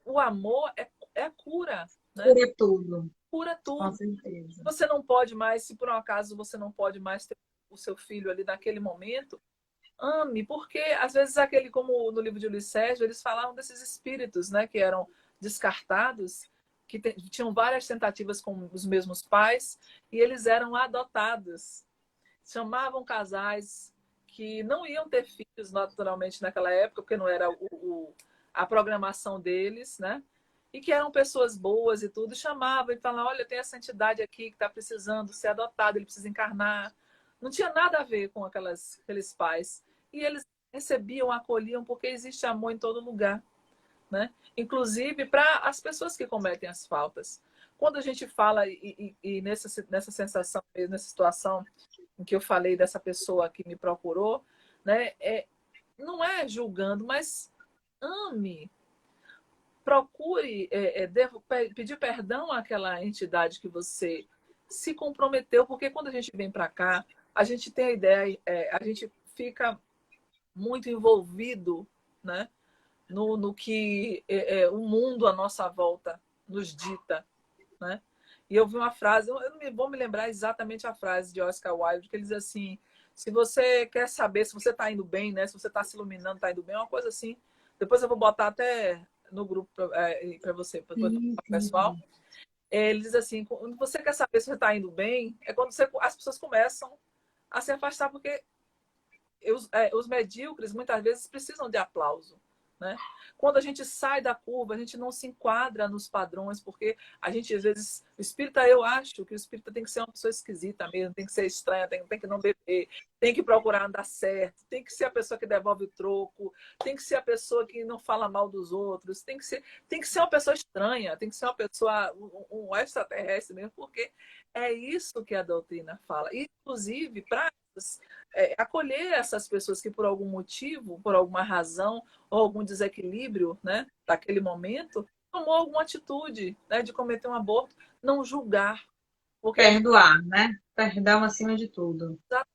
o amor é a cura, né? Cura tudo, Cura com tudo. certeza. Você não pode mais, se por um acaso você não pode mais ter o seu filho ali naquele momento, ame, porque às vezes aquele, como no livro de Luiz Sérgio, eles falavam desses espíritos, né, que eram descartados, que tinham várias tentativas com os mesmos pais, e eles eram adotados. Chamavam casais que não iam ter filhos naturalmente naquela época, porque não era a programação deles, né? E que eram pessoas boas e tudo, e chamavam e falavam, olha, tem essa entidade aqui que está precisando ser adotada, ele precisa encarnar. Não tinha nada a ver com aqueles pais. E eles recebiam, acolhiam, porque existe amor em todo lugar, né? Inclusive para as pessoas que cometem as faltas. Quando a gente fala, e nessa sensação, nessa situação em que eu falei dessa pessoa que me procurou, né? Não é julgando, mas ame, procure pedir perdão àquela entidade que você se comprometeu, porque quando a gente vem para cá, a gente tem a ideia, a gente fica muito envolvido, né, no que o mundo à nossa volta nos dita, né? E eu vi uma frase, eu não vou me lembrar exatamente a frase de Oscar Wilde, que ele diz assim, se você quer saber se você está indo bem, né, se você está se iluminando, está indo bem, uma coisa assim. Depois eu vou botar até no grupo para você, para o Sim, pessoal. sim. Ele diz assim, quando você quer saber se você está indo bem, é quando as pessoas começam a se afastar, porque os medíocres muitas vezes precisam de aplauso, né? Quando a gente sai da curva, a gente não se enquadra nos padrões, porque a gente, às vezes, o espírita, eu acho que o espírita tem que ser uma pessoa esquisita mesmo, tem que ser estranha, tem que não beber, tem que procurar andar certo, tem que ser a pessoa que devolve o troco, tem que ser a pessoa que não fala mal dos outros, tem que ser uma pessoa estranha, tem que ser uma pessoa, um extraterrestre mesmo, porque é isso que a doutrina fala. Inclusive, para acolher essas pessoas que por algum motivo, por alguma razão ou algum desequilíbrio, né, daquele momento, tomou alguma atitude, né, de cometer um aborto, não julgar, porque Perdoar, né? Perdão acima de tudo. a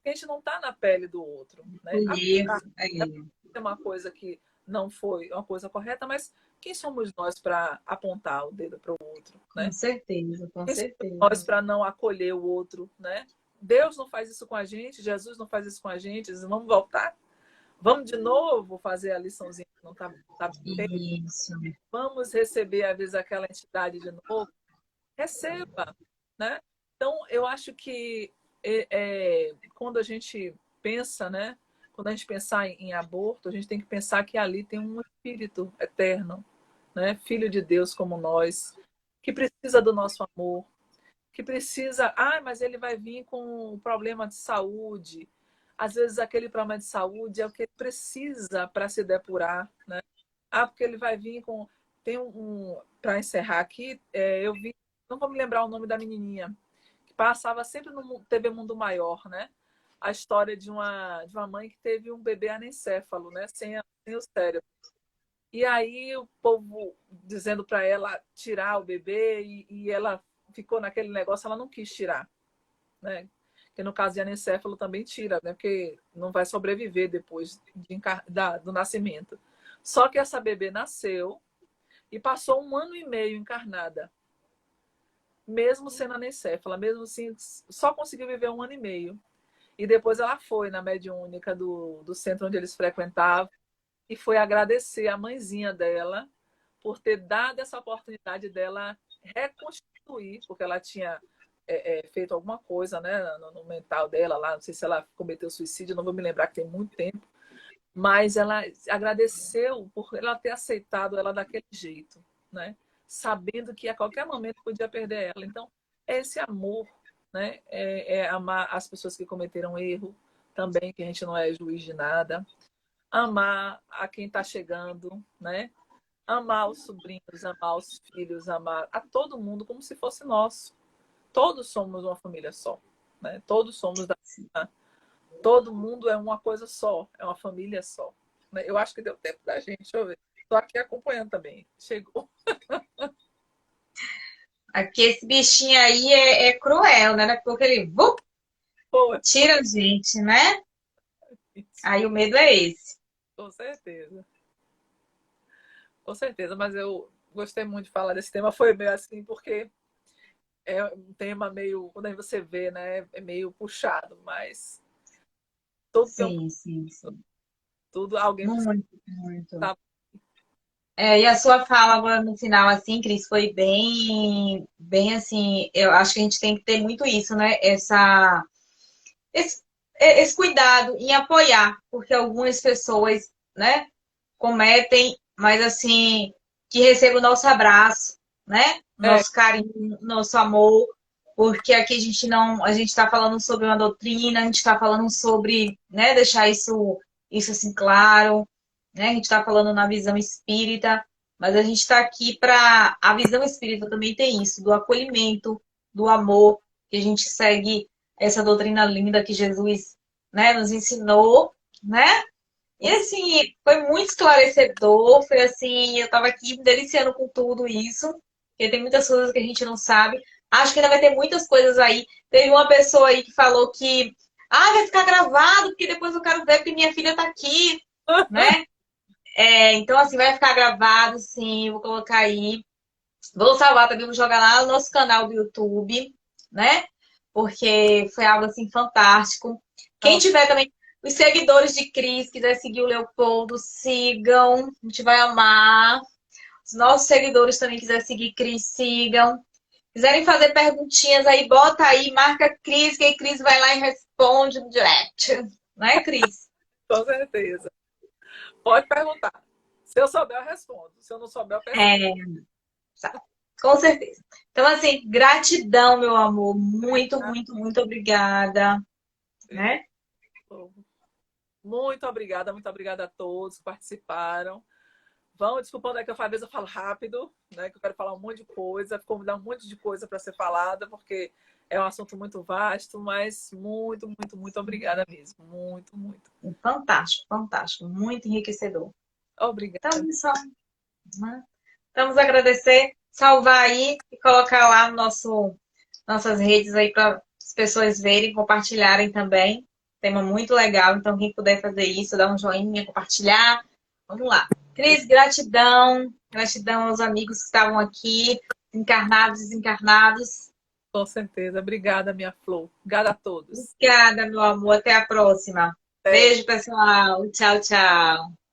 gente não está na pele do outro, né? Colher, É uma coisa que não foi uma coisa correta, mas quem somos nós para apontar o dedo para o outro, com né? certeza, com Quem somos nós certeza. para não acolher o outro, né? Deus não faz isso com a gente, Jesus não faz isso com a gente, vamos voltar? Vamos de novo fazer a liçãozinha que não tá bem? Isso. Vamos receber, às vezes, aquela entidade de novo? Receba, né? Então, eu acho que quando a gente pensa, né? Quando a gente pensar em aborto, a gente tem que pensar que ali tem um espírito eterno, né? Filho de Deus como nós, que precisa do nosso amor, que precisa, mas ele vai vir com um problema de saúde. Às vezes aquele problema de saúde é o que ele precisa para se depurar, né? Porque ele vai vir com. Tem para encerrar aqui, eu vi, não vou me lembrar o nome da menininha, que passava sempre no TV Mundo Maior, né? A história de uma mãe que teve um bebê anencéfalo, né? Sem o cérebro. E aí o povo dizendo para ela tirar o bebê e ela ficou naquele negócio, ela não quis tirar, né? Que no caso de anencéfalo também tira, né? Porque não vai sobreviver depois do nascimento. Só que essa bebê nasceu e passou 1 ano e meio encarnada, mesmo sendo anencéfala, mesmo assim, só conseguiu viver 1 ano e meio. E depois ela foi na mediúnica do centro onde eles frequentavam e foi agradecer a mãezinha dela por ter dado essa oportunidade dela reconstituir, porque ela tinha feito alguma coisa, né, no mental dela lá, não sei se ela cometeu suicídio, não vou me lembrar que tem muito tempo, mas ela agradeceu por ela ter aceitado ela daquele jeito, né, sabendo que a qualquer momento podia perder ela. Então, é esse amor, né? É amar as pessoas que cometeram erro também, que a gente não é juiz de nada. Amar a quem está chegando, né? Amar os sobrinhos, amar os filhos, amar a todo mundo como se fosse nosso. Todos somos uma família só, né? Todos somos da... Todo mundo é uma coisa só, é uma família só. Né? Eu acho que deu tempo da gente, deixa eu ver. Estou aqui acompanhando também. Chegou. Aqui esse bichinho aí é cruel, né? Porque ele Pô, tira a gente, né? Aí o medo é esse. com certeza. Com certeza, mas eu gostei muito de falar desse tema. Foi meio assim, porque é um tema meio, quando você vê, né, é meio puxado, mas tudo tem um, Sim, sim, sim. tudo alguém precisa Muito, muito. estar. E a sua fala agora no final, assim, Cris, foi bem, bem assim. Eu acho que a gente tem que ter muito isso, né? Esse, esse cuidado em apoiar, porque algumas pessoas, né, cometem, mas assim, que receba o nosso abraço, né? É, Nosso carinho, nosso amor, porque aqui a gente está falando sobre uma doutrina, a gente está falando sobre, né, deixar isso assim claro, né? A gente está falando na visão espírita, mas a gente está aqui para a visão espírita também tem isso, do acolhimento, do amor, que a gente segue essa doutrina linda que Jesus, né, nos ensinou, né? E assim, foi muito esclarecedor, foi assim, eu tava aqui me deliciando com tudo isso, porque tem muitas coisas que a gente não sabe. Acho que ainda vai ter muitas coisas aí. Teve uma pessoa aí que falou que, vai ficar gravado, porque depois eu quero ver porque minha filha tá aqui, né? Então, assim, vai ficar gravado, sim, vou colocar aí. Vou salvar também, vou jogar lá no nosso canal do YouTube, né? Porque foi algo assim fantástico. Quem nossa, tiver também os seguidores de Cris, quiser seguir o Leopoldo, sigam. A gente vai amar. Os nossos seguidores também quiserem seguir Cris, sigam. Quiserem fazer perguntinhas aí, bota aí, marca Cris, que aí Cris vai lá e responde no direct. Não é, Cris? com certeza. Pode perguntar. Se eu souber, eu respondo. Se eu não souber, eu pesquiso. É, tá. Com certeza. Então, assim, gratidão, meu amor. Muito, muito, muito obrigada. Né? Muito obrigada a todos que participaram. Vão desculpando é que eu, às vezes eu falo rápido, né? Que eu quero falar um monte de coisa, convidar um monte de coisa para ser falada, porque é um assunto muito vasto, mas muito, muito, muito obrigada mesmo. Muito, muito. Fantástico, fantástico. Muito enriquecedor. Então, Obrigada. pessoal, né? Vamos agradecer, salvar aí e colocar lá no nossas redes aí para as pessoas verem, compartilharem também. Tema muito legal, então quem puder fazer isso, dá um joinha, compartilhar. Vamos lá. Cris, gratidão. Gratidão aos amigos que estavam aqui, encarnados, desencarnados. Com certeza. Obrigada, minha flor. Obrigada a todos. Obrigada, meu amor. Até a próxima. Até. Beijo, pessoal. Tchau, tchau.